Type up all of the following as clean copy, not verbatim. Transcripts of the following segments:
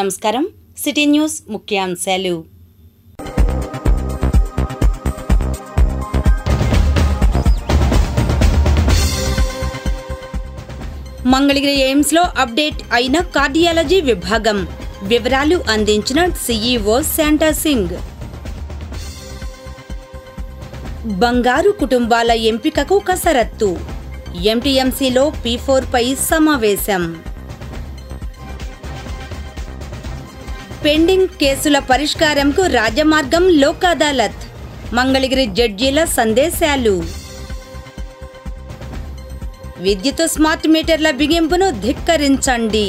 నమస్కారం. City news ముఖ్యాంశాలు. Mangalagiri ఎయిమ్స్లో update అయిన కార్డియాలజీ విభాగం వివరాలు అందించిన సీఈఓ శాంటా సింగ్. బంగారు కుటుంబాల ఎంపికకు కసరత్తు. ఎంటీఎంసీలో P4 పై సమావేశం. పెండింగ్ కేసుల పరిష్కారంకు రాజమార్గం లోక్ అదాలత్. మంగళగిరి జడ్జీల సందేశాలు. విద్యుత్ స్మార్ట్ మీటర్ల బిగింపును ధిక్కరించండి.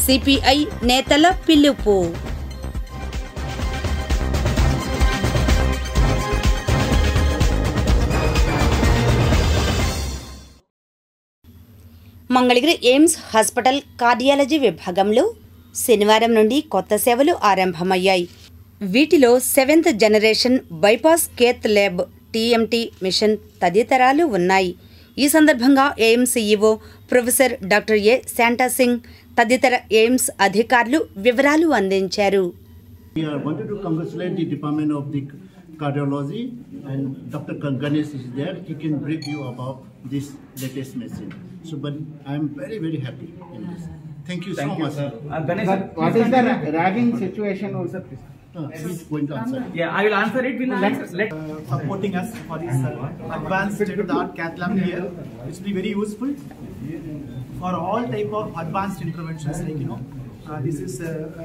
సిపిఐ నేతల పిలుపు. మంగళగిరి ఎయిమ్స్ హాస్పిటల్ కార్డియాలజీ విభాగంలో శనివారం నుండి కొత్త సేవలు ఆరంభమయ్యాయి. వీటిలో 7th generation bypass cath lab, TMT machine తదితరాలు ఉన్నాయి. ఈ సందర్భంగా AIIMS CEO professor doctor A Santa Singh తదితర ఎయిమ్స్ అధికారులు వివరాలు అందించారు. Cardiology and Dr. Ganesh is there. He can brief you about this latest machine. So, but I am very, very happy in this. Thank you so much. Ganesh, what is the ragging situation also, please? He's going to answer. Yeah, I will answer it. Supporting us for this advanced state-of-the-art cath lab here, which will be very useful for all type of advanced interventions. Like this is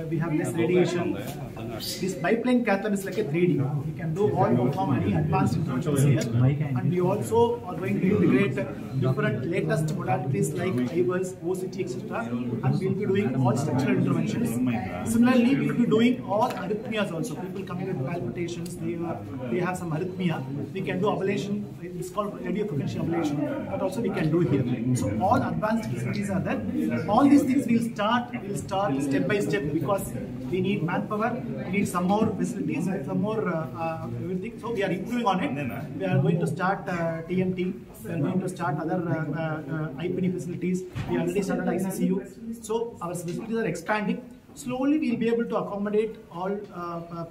we have less radiation. This biplane cath lab is like a 3D. We can do all perform any advanced interventions here, and we also are going to integrate different latest modalities like IVUS, OCT, etc. And we will be doing all structural interventions. Similarly, we will be doing all arrhythmias also. People coming with palpitations, they have some arrhythmia. We can do ablation. It's called radiofrequency ablation. But also we can do here. So all advanced facilities are there. All these things will start step by step because we need manpower. We need some more facilities, some more everything. So we are improving on it. We are going to start TMT. We are going to start other IPD facilities. We already started ICCU. So our facilities are expanding. Slowly we will be able to accommodate all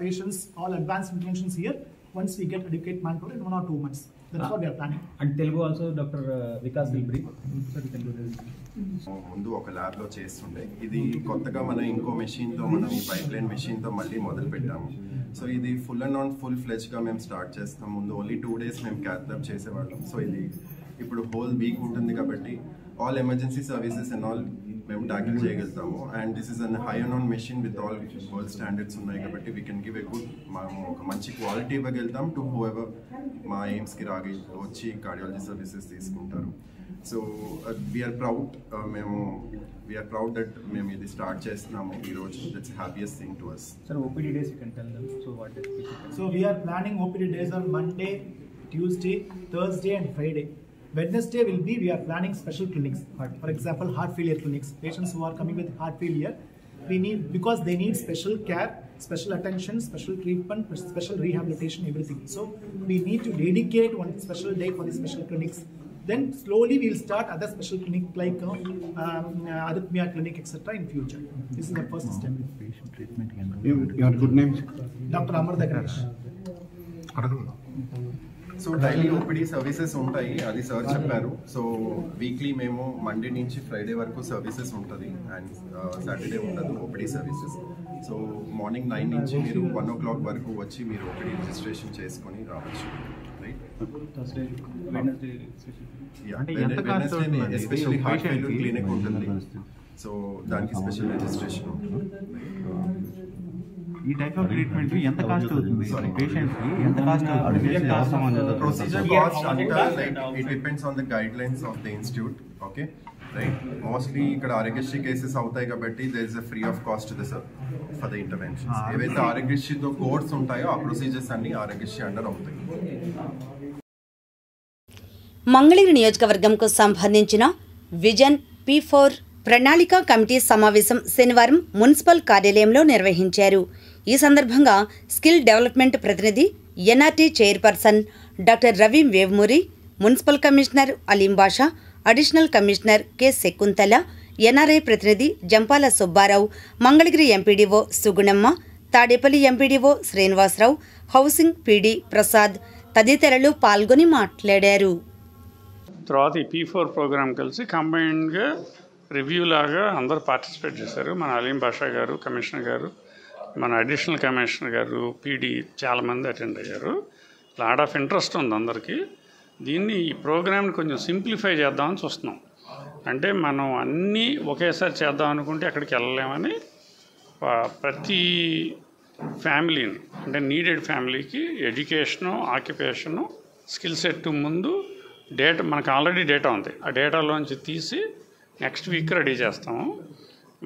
patients, all advanced interventions here once we get adequate manpower in 1 or 2 months. That's what we are planning. And Telugu also, Dr. Vikas will brief. So we can do this. ముందు ఒక ల్యాబ్లో చేస్తుండే ఇది కొత్తగా మనం ఇంకో మెషిన్తో మనం ఈ పైప్లైన్ మెషిన్తో మళ్ళీ మొదలు పెట్టాము. సో ఇది ఫుల్ ఫ్లెజ్గా మేము స్టార్ట్ చేస్తాం. ముందు ఓన్లీ 2 days మేము క్యాత్ ల్యాబ్ చేసేవాళ్ళం. సో ఇది ఇప్పుడు హోల్ వీక్ ఉంటుంది కాబట్టి all emergency services and all మేము ట్యాకిల్ చేయగలుగుతాము. And this is an high on machine with all world standards ఉన్నాయి కాబట్టి we can give a good మేము ఒక మంచి క్వాలిటీ ఇవ్వగలుగుతాం టు హూ ఎవర్ మా ఎయిమ్స్కి వచ్చి కార్డియాలజీ సర్వీసెస్ తీసుకుంటారు. సో వీఆర్ ప్రౌడ్ దట్ మేము ఇది స్టార్ట్ చేస్తున్నాము ఈరోజు. That's happiest thing to us. Sir, OPD days you can tell them. So what is it? So we are planning OPD days on Monday, Tuesday, Thursday and Friday. Wednesday will be, we are planning special clinics. For example, heart failure clinics. Patients who are coming with heart failure, we need, because they need special care, special attention, special treatment, special rehabilitation, everything. So we need to dedicate one special day for the special clinics. Then slowly we will start other special clinic like arrhythmia clinic, etc. in future. This is the first step. Your good name? Dr. Amarda Ganesh. So daily OPD services ఉంటాయి, అది sir చెప్పారు. So weekly మేము Monday నుంచి Friday వరకు services ఉంటుంది and Saturday ఉండదు OPD services. So morning 9 నుంచి మీరు 1 o'clock వరకు వచ్చి మీరు ఓపీడీ రిజిస్ట్రేషన్ చేసుకొని రావచ్చు. ఎస్పెషల్లీ హార్ట్ ఫెయిల్యూర్ క్లినిక్ ఉంటుంది. సో దానికి స్పెషల్ రిజిస్ట్రేషన్ ఉంటుంది. ఈ టైప్ ఆఫ్ ట్రీట్మెంట్ ఎంత కాస్ట్ అవుతుంది పేషెంట్స్ కి? ఎంత కాస్ట్ అవుతుంది? ప్రొసీజర్ కాస్ట్ అంతా like it depends on the guidelines of the institute. Okay right, mostly ఇక్కడ ఆరోగ్యశ్రీ కేసెస్ అవుతాయి కాబట్టి there is a free of cost for the interventions. ఏవైతే ఆరోగ్యశ్రీతో కోడ్స్ ఉంటాయో ఆ ప్రొసీజర్స్ అన్ని ఆరోగ్యశ్రీ అండర్ అవుతాయి. మంగళగిరి నియోజకవర్గంకు సంబంధించిన విజన్ P4 ప్రణాళిక కమిటీ సమావేశం శనివారం మున్సిపల్ కార్యాలయంలో నిర్వహించారు. ఈ సందర్భంగా స్కిల్ డెవలప్మెంట్ ప్రతినిధి NRT chairperson doctor Ravi Vemuri, municipal commissioner Aleem Basha, additional commissioner K Shakuntala, NRI ప్రతినిధి Jampala Subbarao, Mangalagiri MPDO Sugunamma, Tadepalli MPDO Srinivasarao, housing PD Prasad తదితరులు పాల్గొని మాట్లాడారు. తర్వాత ఈ P4 ప్రోగ్రామ్ కలిసి కంబైన్డ్గా రివ్యూ లాగా అందరూ పార్టిసిపేట్ చేశారు. మన అలీం బాషా గారు, కమిషనర్ గారు, మన అడిషనల్ కమిషనర్ గారు, పీడీ చాలామంది అటెండ్ అయ్యారు. లాట్ ఆఫ్ ఇంట్రెస్ట్ ఉంది అందరికీ. దీన్ని ఈ ప్రోగ్రామ్ని కొంచెం సింప్లిఫై చేద్దామని చూస్తున్నాం. అంటే మనం అన్నీ ఒకేసారి చేద్దాం అనుకుంటే అక్కడికి వెళ్ళలేమని ప్రతి ఫ్యామిలీని, అంటే నీడెడ్ ఫ్యామిలీకి ఎడ్యుకేషను, ఆక్యుపేషను, స్కిల్ సెట్ ముందు డేటా, మనకు ఆల్రెడీ డేటా ఉంది, ఆ డేటాలోంచి తీసి నెక్స్ట్ వీక్ రెడీ చేస్తాము.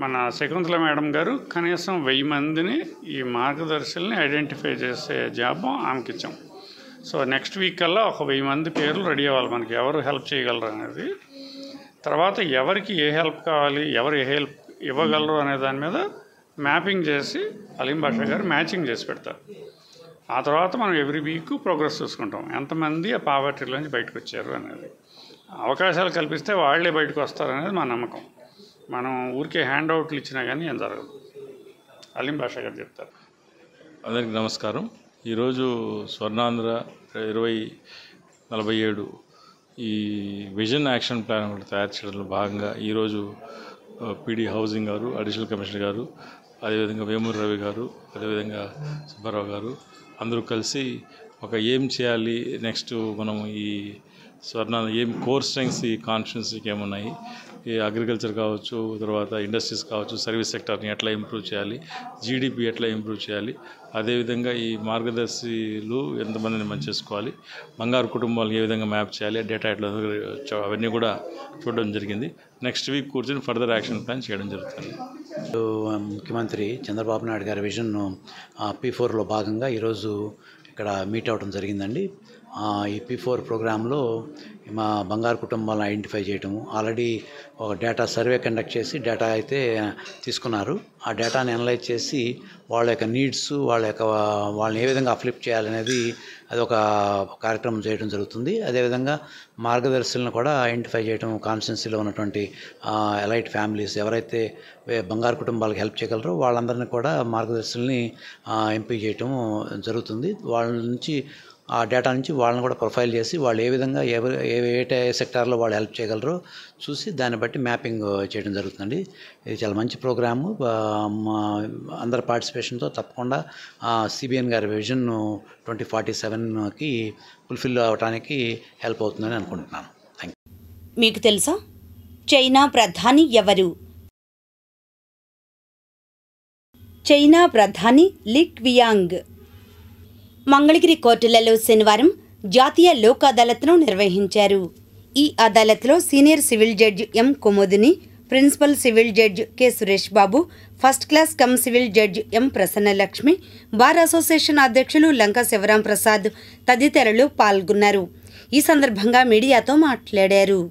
మన శకుంతల మేడం గారు కనీసం 1000 మందిని ఈ మార్గదర్శుల్ని ఐడెంటిఫై చేసే జాబ్ ఆమెకి ఇచ్చాం. సో నెక్స్ట్ వీక్ కల్లా ఒక 1000 మంది పేర్లు రెడీ అవ్వాలి, మనకి ఎవరు హెల్ప్ చేయగలరు అనేది. తర్వాత ఎవరికి ఏ హెల్ప్ కావాలి, ఎవరు ఏ హెల్ప్ ఇవ్వగలరు అనే దాని మీద మ్యాపింగ్ చేసి అలీం బాషా గారు మ్యాచింగ్ చేసి పెడతారు. ఆ తర్వాత మనం ఎవ్రీ వీక్ ప్రోగ్రెస్ చూసుకుంటాం, ఎంతమంది ఆ పావర్టీలోంచి బయటకు వచ్చారు అనేది. అవకాశాలు కల్పిస్తే వాళ్ళే బయటకు వస్తారనేది మా నమ్మకం. మనం ఊరికే హ్యాండ్ అవుట్లు ఇచ్చినా కానీ ఏం జరగదు. అలీం బాషా గారు చెప్తారు. అందరికీ నమస్కారం. ఈరోజు స్వర్ణాంధ్ర 2047 ఈ విజన్ యాక్షన్ ప్లాన్ ఒకటి తయారు చేయడంలో భాగంగా ఈరోజు పీడీ హౌసింగ్ గారు, అడిషనల్ కమిషనర్ గారు, అదేవిధంగా వేమూరి రవి గారు, అదేవిధంగా సుబ్బారావు గారు అందరూ కలిసి ఒక ఏం చేయాలి నెక్స్ట్, మనం ఈ స్వర్ణాంధ్ర ఏం కోర్ స్ట్రెంగ్స్ ఈ కాన్స్టిట్యున్సీకి ఏమున్నాయి, ఈ అగ్రికల్చర్ కావచ్చు, తర్వాత ఇండస్ట్రీస్ కావచ్చు, సర్వీస్ సెక్టర్ని ఎట్లా ఇంప్రూవ్ చేయాలి, జీడిపి ఎట్లా ఇంప్రూవ్ చేయాలి, అదేవిధంగా ఈ మార్గదర్శులు ఎంతమందిని మనం చేసుకోవాలి, బంగారు కుటుంబాలు ఏ విధంగా మ్యాప్ చేయాలి, డేటా ఎట్లా, అవన్నీ కూడా చూడడం జరిగింది. నెక్స్ట్ వీక్ కూర్చొని ఫర్దర్ యాక్షన్ ప్లాన్ చేయడం జరుగుతుంది. ముఖ్యమంత్రి చంద్రబాబు నాయుడు గారి విజన్ P4లో భాగంగా ఈరోజు ఇక్కడ మీట్ అవ్వడం జరిగిందండి. ఈ P4 ప్రోగ్రాంలో మా బంగారు కుటుంబాలను ఐడెంటిఫై చేయటము, ఆల్రెడీ ఒక డేటా సర్వే కండక్ట్ చేసి డేటా అయితే తీసుకున్నారు. ఆ డేటాని అనలైజ్ చేసి వాళ్ళ యొక్క నీడ్స్, వాళ్ళని ఏ విధంగా అప్లిఫ్ట్ చేయాలనేది అదొక కార్యక్రమం చేయడం జరుగుతుంది. అదేవిధంగా మార్గదర్శులను కూడా ఐడెంటిఫై చేయడం, కాన్స్టిట్యున్సీలో ఉన్నటువంటి ఎలైట్ ఫ్యామిలీస్ ఎవరైతే బంగారు కుటుంబాలకు హెల్ప్ చేయగలరో వాళ్ళందరినీ కూడా మార్గదర్శుల్ని ఎంపిక చేయటం జరుగుతుంది. వాళ్ళ నుంచి ఆ డేటా నుంచి వాళ్ళని కూడా ప్రొఫైల్ చేసి వాళ్ళు ఏ విధంగా ఏ సెక్టార్లో వాళ్ళు హెల్ప్ చేయగలరో చూసి దాన్ని బట్టి మ్యాపింగ్ చేయడం జరుగుతుంది. ఇది చాలా మంచి ప్రోగ్రాము. అందరి పార్టిసిపేషన్తో తప్పకుండా CBN గారి విజన్ 2047కి ఫుల్ఫిల్ అవడానికి హెల్ప్ అవుతుందని అనుకుంటున్నాను. Thank you. మీకు తెలుసా చైనా ప్రధాని ఎవరు? చైనా ప్రధాని లీ క్వియాంగ్ మంగళగిరి కోర్టులలో శనివారం జాతీయ లోక్ అదాలత్ను నిర్వహించారు. ఈ అదాలత్లో senior civil judge M Kumudini, principal civil judge K Suresh Babu, first class cum civil judge M Prasannalakshmi, bar association అధ్యక్షులు లంకా శివరాం ప్రసాద్ తదితరులు పాల్గొన్నారు. ఈ సందర్భంగా మీడియాతో మాట్లాడారు.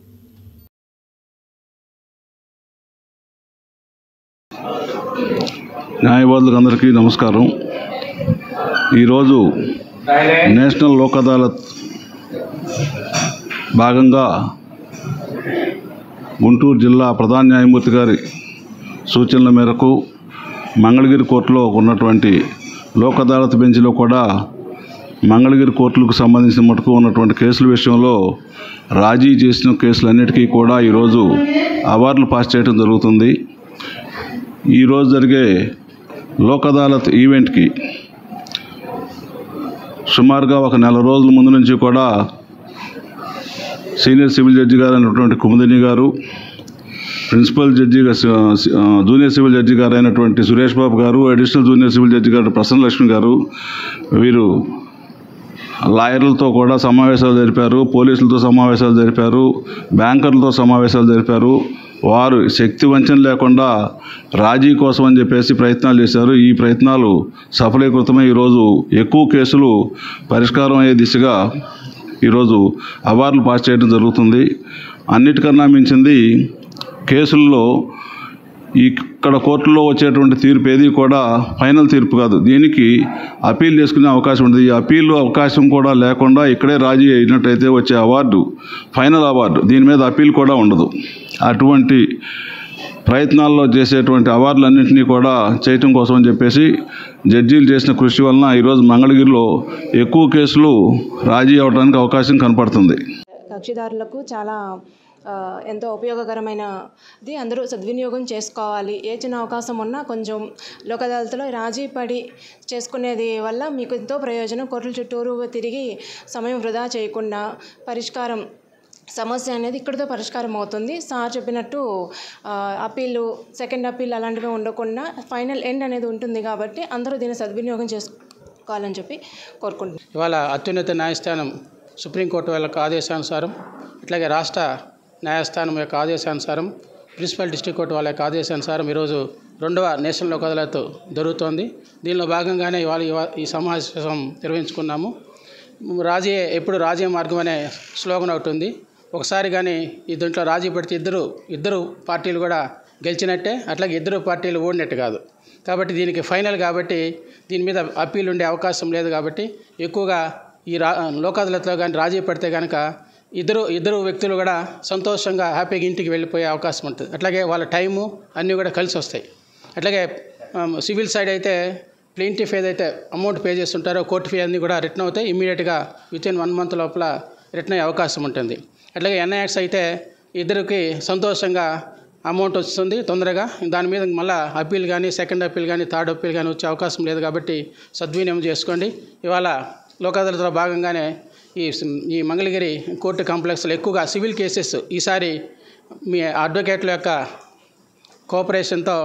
న్యాయవాదులకు అందరికీ నమస్కారం. ఈరోజు నేషనల్ లోక్ అదాలత్ భాగంగా గుంటూరు జిల్లా ప్రధాన న్యాయమూర్తి గారి సూచనల మేరకు మంగళగిరి కోర్టులో ఉన్నటువంటి లోక్ అదాలత్ బెంచ్లో కూడా మంగళగిరి కోర్టులకు సంబంధించిన మటుకు ఉన్నటువంటి కేసుల విషయంలో రాజీ చేసిన కేసులన్నిటికీ కూడా ఈరోజు అవార్డులు పాస్ చేయడం జరుగుతుంది. ఈరోజు జరిగే లోక్ అదాలత్ ఈవెంట్కి సుమారుగా ఒక 4 రోజుల ముందు నుంచి కూడా సీనియర్ సివిల్ జడ్జి గారు అయినటువంటి కుముదిని గారు, ప్రిన్సిపల్ జడ్జిగా జూనియర్ సివిల్ జడ్జి గారు అయినటువంటి సురేష్ బాబు గారు, అడిషనల్ జూనియర్ సివిల్ జడ్జి గారు ప్రసన్నలక్ష్మి గారు, వీరు లాయర్లతో కూడా సమావేశాలు జరిపారు, పోలీసులతో సమావేశాలు జరిపారు, బ్యాంకర్లతో సమావేశాలు జరిపారు. వారు శక్తి వంచన లేకుండా రాజీ కోసం అని చెప్పేసి ప్రయత్నాలు చేశారు. ఈ ప్రయత్నాలు సఫలీకృతమై ఈరోజు ఎక్కువ కేసులు పరిష్కారం అయ్యే దిశగా ఈరోజు అవార్డులు పాస్ చేయడం జరుగుతుంది. అన్నిటికన్నా మించింది కేసుల్లో ఇక్కడ కోర్టులో వచ్చేటువంటి తీర్పు ఏది కూడా ఫైనల్ తీర్పు కాదు, దీనికి అపీల్ చేసుకునే అవకాశం ఉంటుంది. ఈ అపీల్ అవకాశం కూడా లేకుండా ఇక్కడే రాజీ అయినట్టయితే వచ్చే అవార్డు ఫైనల్ అవార్డు, దీని మీద అపీల్ కూడా ఉండదు. అటువంటి ప్రయత్నాల్లో చేసేటువంటి అవార్డులన్నింటినీ కూడా చేయటం కోసం అని చెప్పేసి జడ్జీలు చేసిన కృషి వలన ఈరోజు మంగళగిరిలో ఎక్కువ కేసులు రాజీ అవ్వడానికి అవకాశం కనపడుతుంది. కక్షిదారులకు చాలా ఎంతో ఉపయోగకరమైనది, అందరూ సద్వినియోగం చేసుకోవాలి. ఏ చిన్న అవకాశం ఉన్నా కొంచెం లోక్ అదాలత్లో రాజీ పడి చేసుకునేది వల్ల మీకు ఎంతో ప్రయోజనం. కోర్టుల చుట్టూరు తిరిగి సమయం వృధా చేయకుండా పరిష్కారం సమస్య అనేది ఇక్కడితో పరిష్కారం అవుతుంది. సార్ చెప్పినట్టు అప్పీలు, సెకండ్ అప్పీల్ అలాంటివి ఉండకుండా ఫైనల్ ఎండ్ అనేది ఉంటుంది కాబట్టి అందరూ దీన్ని సద్వినియోగం చేసుకోవాలని చెప్పి కోరుకుంటున్నాను. ఇవాళ అత్యున్నత న్యాయస్థానం సుప్రీంకోర్టు వాళ్ళ ఆదేశానుసారం, అట్లాగే రాష్ట్ర న్యాయస్థానం యొక్క ఆదేశానుసారం, ప్రిన్సిపల్ డిస్ట్రిక్ట్ కోర్టు వాళ్ళ యొక్క ఆదేశానుసారం ఈరోజు 2వ నేషనల్ లోక్ అదాలత్ జరుగుతోంది. దీనిలో భాగంగానే ఈ సమావేశం నిర్వహించుకున్నాము. ఎప్పుడు రాజీ మార్గం అనే స్లోగన్ ఒకటి ఉంది. ఒకసారి కానీ ఈ దీంట్లో రాజీ పడితే ఇద్దరు పార్టీలు కూడా గెలిచినట్టే, అట్లాగే ఇద్దరు పార్టీలు ఓడినట్టు కాదు. కాబట్టి దీనికి ఫైనల్ కాబట్టి దీని మీద అప్పీల్ ఉండే అవకాశం లేదు. కాబట్టి ఎక్కువగా ఈ లోక్ అదాలత్లో కానీ రాజీ పడితే కనుక ఇద్దరు వ్యక్తులు కూడా సంతోషంగా హ్యాపీగా ఇంటికి వెళ్ళిపోయే అవకాశం ఉంటుంది. అట్లాగే వాళ్ళ టైము అన్నీ కూడా కలిసి వస్తాయి. అట్లాగే సివిల్ సైడ్ అయితే ప్లెయింటిఫ్ ఏదైతే అమౌంట్ పే చేస్తుంటారో కోర్టు ఫీ అన్నీ కూడా రిటర్న్ అవుతాయి. ఇమ్మీడియట్గా వితిన్ 1 మంత్ లోపల రిటర్న్ అయ్యే అవకాశం ఉంటుంది. అట్లాగే ఎన్ఐఎక్స్ అయితే ఇద్దరికి సంతోషంగా అమౌంట్ వస్తుంది తొందరగా. దాని మీద మళ్ళీ అప్పీల్ కానీ, సెకండ్ అప్పీల్ కానీ, థర్డ్ అప్పీల్ కానీ వచ్చే అవకాశం లేదు. కాబట్టి సద్వినియోగం చేసుకోండి. ఇవాళ లోక్ అదాలత్లో భాగంగానే ఈ మంగళగిరి కోర్టు కాంప్లెక్స్లో ఎక్కువగా సివిల్ కేసెస్ ఈసారి మీ అడ్వకేట్ల యొక్క కోఆపరేషన్తో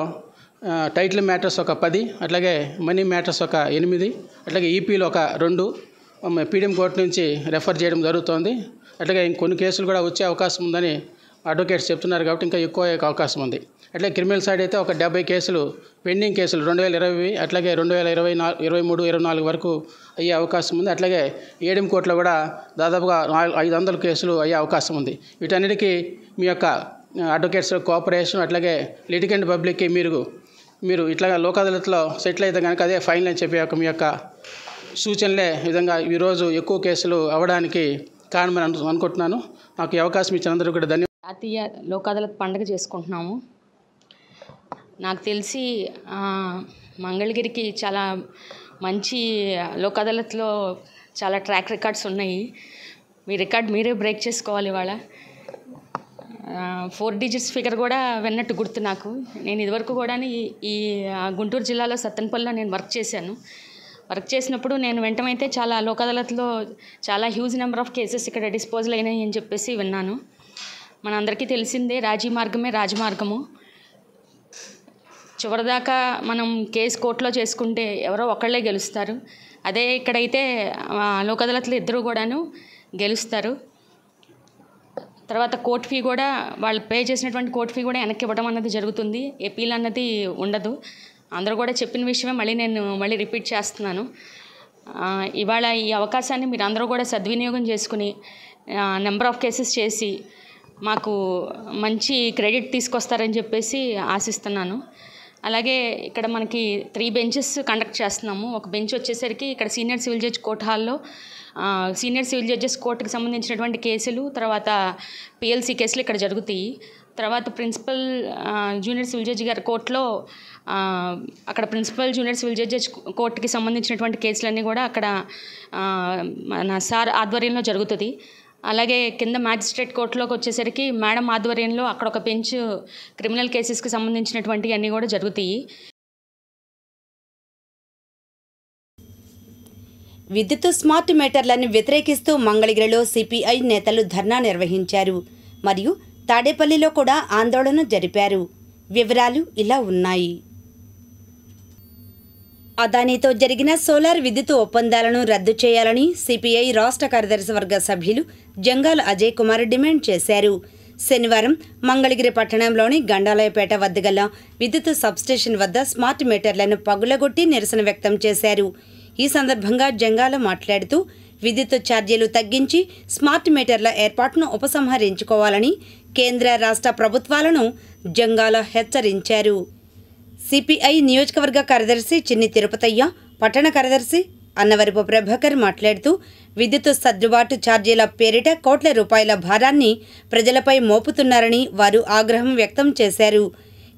టైటిల్ మ్యాటర్స్ ఒక 10, అట్లాగే మనీ మ్యాటర్స్ ఒక 8, అట్లాగే ఈపీలు ఒక 2 పీడిఎం కోర్టు నుంచి రెఫర్ చేయడం జరుగుతోంది. అట్లాగే ఇంకొన్ని కేసులు కూడా వచ్చే అవకాశం ఉందని అడ్వకేట్స్ చెప్తున్నారు. కాబట్టి ఇంకా ఎక్కువ అవకాశం ఉంది. అట్లాగే క్రిమినల్ సైడ్ అయితే ఒక 70 కేసులు పెండింగ్ కేసులు 2020, అట్లాగే 2023, 24 వరకు అయ్యే అవకాశం ఉంది. అట్లాగే ఏడెం కోర్టులో కూడా దాదాపుగా 500 కేసులు అయ్యే అవకాశం ఉంది. వీటన్నిటికీ మీ యొక్క అడ్వకేట్స్ కోఆపరేషన్, అట్లాగే లిటిగెంట్ పబ్లిక్కి మీరు ఇట్లా లోక్ అదాలత్లో సెటిల్ అయితే కనుక అదే ఫైనల్ అని చెప్పి మీ యొక్క సూచనలే విధంగా ఈరోజు ఎక్కువ కేసులు అవ్వడానికి కారణమని అనుకుంటున్నాను. నాకు ఈ అవకాశం ఇచ్చినందుకు కూడా ధన్యవాదాలు. జాతీయ లోక్ అదాలత్ పండుగ చేసుకుంటున్నాము. నాకు తెలిసి మంగళగిరికి చాలా మంచి లోక్ అదాలత్లో చాలా ట్రాక్ రికార్డ్స్ ఉన్నాయి. మీ రికార్డ్ మీరే బ్రేక్ చేసుకోవాలి. ఇవాళ 4 డిజిట్స్ ఫిగర్ కూడా విన్నట్టు గుర్తు నాకు. నేను ఇదివరకు కూడా ఈ గుంటూరు జిల్లాలో సత్తెనపల్లిలో నేను వర్క్ చేశాను. వర్క్ చేసినప్పుడు నేను వెంటమైతే చాలా లోక్ అదాలత్లో చాలా హ్యూజ్ నెంబర్ ఆఫ్ కేసెస్ ఇక్కడ డిస్పోజల్ అయినాయి అని చెప్పేసి విన్నాను. మనందరికీ తెలిసిందే రాజీ మార్గమే రాజమార్గము. చివరిదాకా మనం కేసు కోర్టులో చేసుకుంటే ఎవరో ఒకళ్ళే గెలుస్తారు. అదే ఇక్కడైతే లోక్ అదాలత్లో ఇద్దరు కూడాను గెలుస్తారు. తర్వాత కోర్ట్ ఫీ కూడా వాళ్ళు పే చేసినటువంటి కోర్ట్ ఫీ కూడా వెనక్కి ఇవ్వడం అన్నది జరుగుతుంది. ఎపీల్ అన్నది ఉండదు. అందరూ కూడా చెప్పిన విషయమే మళ్ళీ రిపీట్ చేస్తున్నాను. ఇవాళ ఈ అవకాశాన్ని మీరు అందరూ కూడా సద్వినియోగం చేసుకుని నెంబర్ ఆఫ్ కేసెస్ చేసి మాకు మంచి క్రెడిట్ తీసుకొస్తారని చెప్పేసి ఆశిస్తున్నాను. అలాగే ఇక్కడ మనకి 3 బెంచెస్ కండక్ట్ చేస్తున్నాము. ఒక బెంచ్ వచ్చేసరికి ఇక్కడ సీనియర్ సివిల్ జడ్జ్ కోర్ట్ హాల్లో సీనియర్ సివిల్ జడ్జెస్ కోర్టుకి సంబంధించినటువంటి కేసులు, తర్వాత పిఎల్సీ కేసులు ఇక్కడ జరుగుతాయి. తర్వాత ప్రిన్సిపల్ జూనియర్ సివిల్ జడ్జి గారి కోర్టులో అక్కడ ప్రిన్సిపల్ జూనియర్ సివిల్ జడ్జెస్ కోర్టుకి సంబంధించినటువంటి కేసులన్నీ కూడా అక్కడ మన సార్ ఆధ్వర్యంలో జరుగుతుంది. అలాగే కింద మ్యాజిస్ట్రేట్ కోర్టులోకి వచ్చేసరికి మేడం ఆధ్వర్యంలో అక్కడ ఒక బెంచ్ క్రిమినల్ కేసెస్కి సంబంధించినటువంటి అన్నీ కూడా జరుగుతాయి. విద్యుత్ స్మార్ట్ మీటర్లను వ్యతిరేకిస్తూ మంగళగిరిలో సిపిఐ నేతలు ధర్నా నిర్వహించారు. మరియు తాడేపల్లిలో కూడా ఆందోళన జరిపారు. వివరాలు ఇలా ఉన్నాయి. అదానీతో జరిగిన సోలార్ విద్యుత్ ఒప్పందాలను రద్దు చేయాలని సిపిఐ రాష్ట్ర కార్యదర్శి వర్గ సభ్యులు జంగాల అజయ్ కుమార్ డిమాండ్ చేశారు. శనివారం మంగళగిరి పట్టణంలోని గండాలయపేట వద్ద గల విద్యుత్ సబ్స్టేషన్ వద్ద స్మార్ట్ మీటర్లను పగులగొట్టి నిరసన వ్యక్తం చేశారు. ఈ సందర్భంగా జంగాల మాట్లాడుతూ విద్యుత్ ఛార్జీలు తగ్గించి స్మార్ట్ మీటర్ల ఏర్పాటును ఉపసంహరించుకోవాలని కేంద్ర రాష్ట్ర ప్రభుత్వాలను జంగాల హెచ్చరించారు. సిపిఐ నియోజకవర్గ కార్యదర్శి చిన్ని తిరుపతయ్య, పట్టణ కార్యదర్శి అన్నవరపు ప్రభాకర్ మాట్లాడుతూ విద్యుత్ సర్దుబాటు ఛార్జీల పేరిట కోట్ల రూపాయల భారాన్ని ప్రజలపై మోపుతున్నారని వారు ఆగ్రహం వ్యక్తం చేశారు.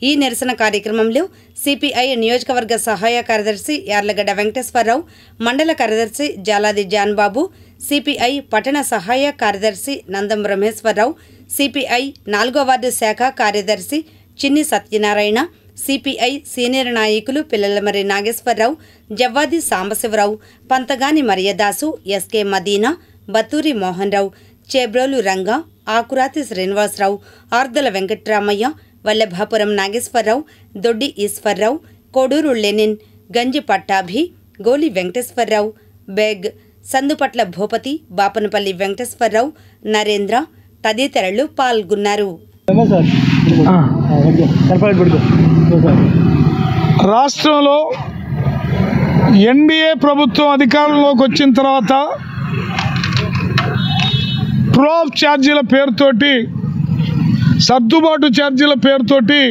ఈ నిరసన కార్యక్రమంలో సిపిఐ నియోజకవర్గ సహాయ కార్యదర్శి యార్లగడ్డ వెంకటేశ్వరరావు, మండల కార్యదర్శి జాలాది జాన్బాబు, సిపిఐ పట్టణ సహాయ కార్యదర్శి నందం రమేశ్వరరావు, సిపిఐ 4వ వార్డు శాఖ కార్యదర్శి చిన్ని సత్యనారాయణ, సిపిఐ సీనియర్ నాయకులు పిల్లలమరి నాగేశ్వరరావు, జవ్వాది సాంబశివరావు, పంతగాని మరియదాసు, ఎస్కే మదీనా, బత్తూరి మోహన్ రావు, చేబ్రోలు రంగా, ఆకురాతి శ్రీనివాసరావు, ఆర్దల వెంకట్రామయ్య, వల్లభాపురం నాగేశ్వరరావు, దొడ్డి ఈశ్వర్రావు, కోడూరు లెనిన్, గంజి పట్టాభి, గోలి వెంకటేశ్వరరావు, బెగ్, సందుపట్ల భూపతి, బాపనపల్లి వెంకటేశ్వరరావు, నరేంద్ర తదితరులు పాల్గొన్నారు. రాష్ట్రంలో ఎన్డీఏ ప్రభుత్వం అధికారంలోకి వచ్చిన తర్వాత ప్రూఫ్ ఛార్జీల పేరుతోటి, సర్దుబాటు ఛార్జీల పేరుతోటి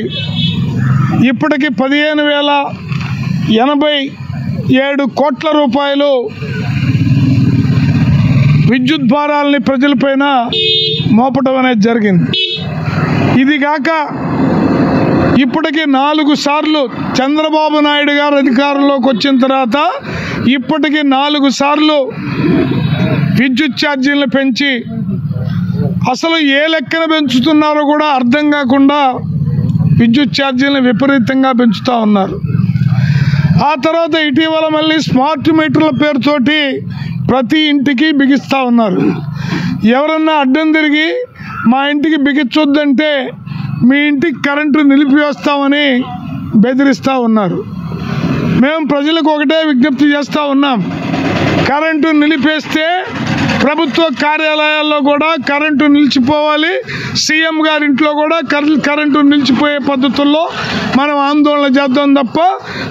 ఇప్పటికి 15,087 కోట్ల రూపాయలు విద్యుత్ భారాలని ప్రజలపైన మోపటం అనేది జరిగింది. ఇది కాక ఇప్పటికి 4 సార్లు చంద్రబాబు నాయుడు గారు అధికారంలోకి వచ్చిన తర్వాత ఇప్పటికి 4 సార్లు విద్యుత్ ఛార్జీలను పెంచి అసలు ఏ లెక్కన పెంచుతున్నారో కూడా అర్థం కాకుండా విద్యుత్ ఛార్జీలను విపరీతంగా పెంచుతూ ఉన్నారు. ఆ తర్వాత ఇటీవల మళ్ళీ స్మార్ట్ మీటర్ల పేరుతోటి ప్రతి ఇంటికి బిగిస్తూ ఉన్నారు. ఎవరన్నా అడ్డం తిరిగి మా ఇంటికి బిగించొద్దంటే మీ ఇంటికి కరెంటు నిలిపివేస్తామని బెదిరిస్తూ ఉన్నారు. మేము ప్రజలకు ఒకటే విజ్ఞప్తి చేస్తూ ఉన్నాం, కరెంటు నిలిపేస్తే ప్రభుత్వ కార్యాలయాల్లో కూడా కరెంటు నిలిచిపోవాలి, సీఎం గారి ఇంట్లో కూడా కరెంటు నిలిచిపోయే పద్ధతుల్లో మనం ఆందోళన చేద్దాం తప్ప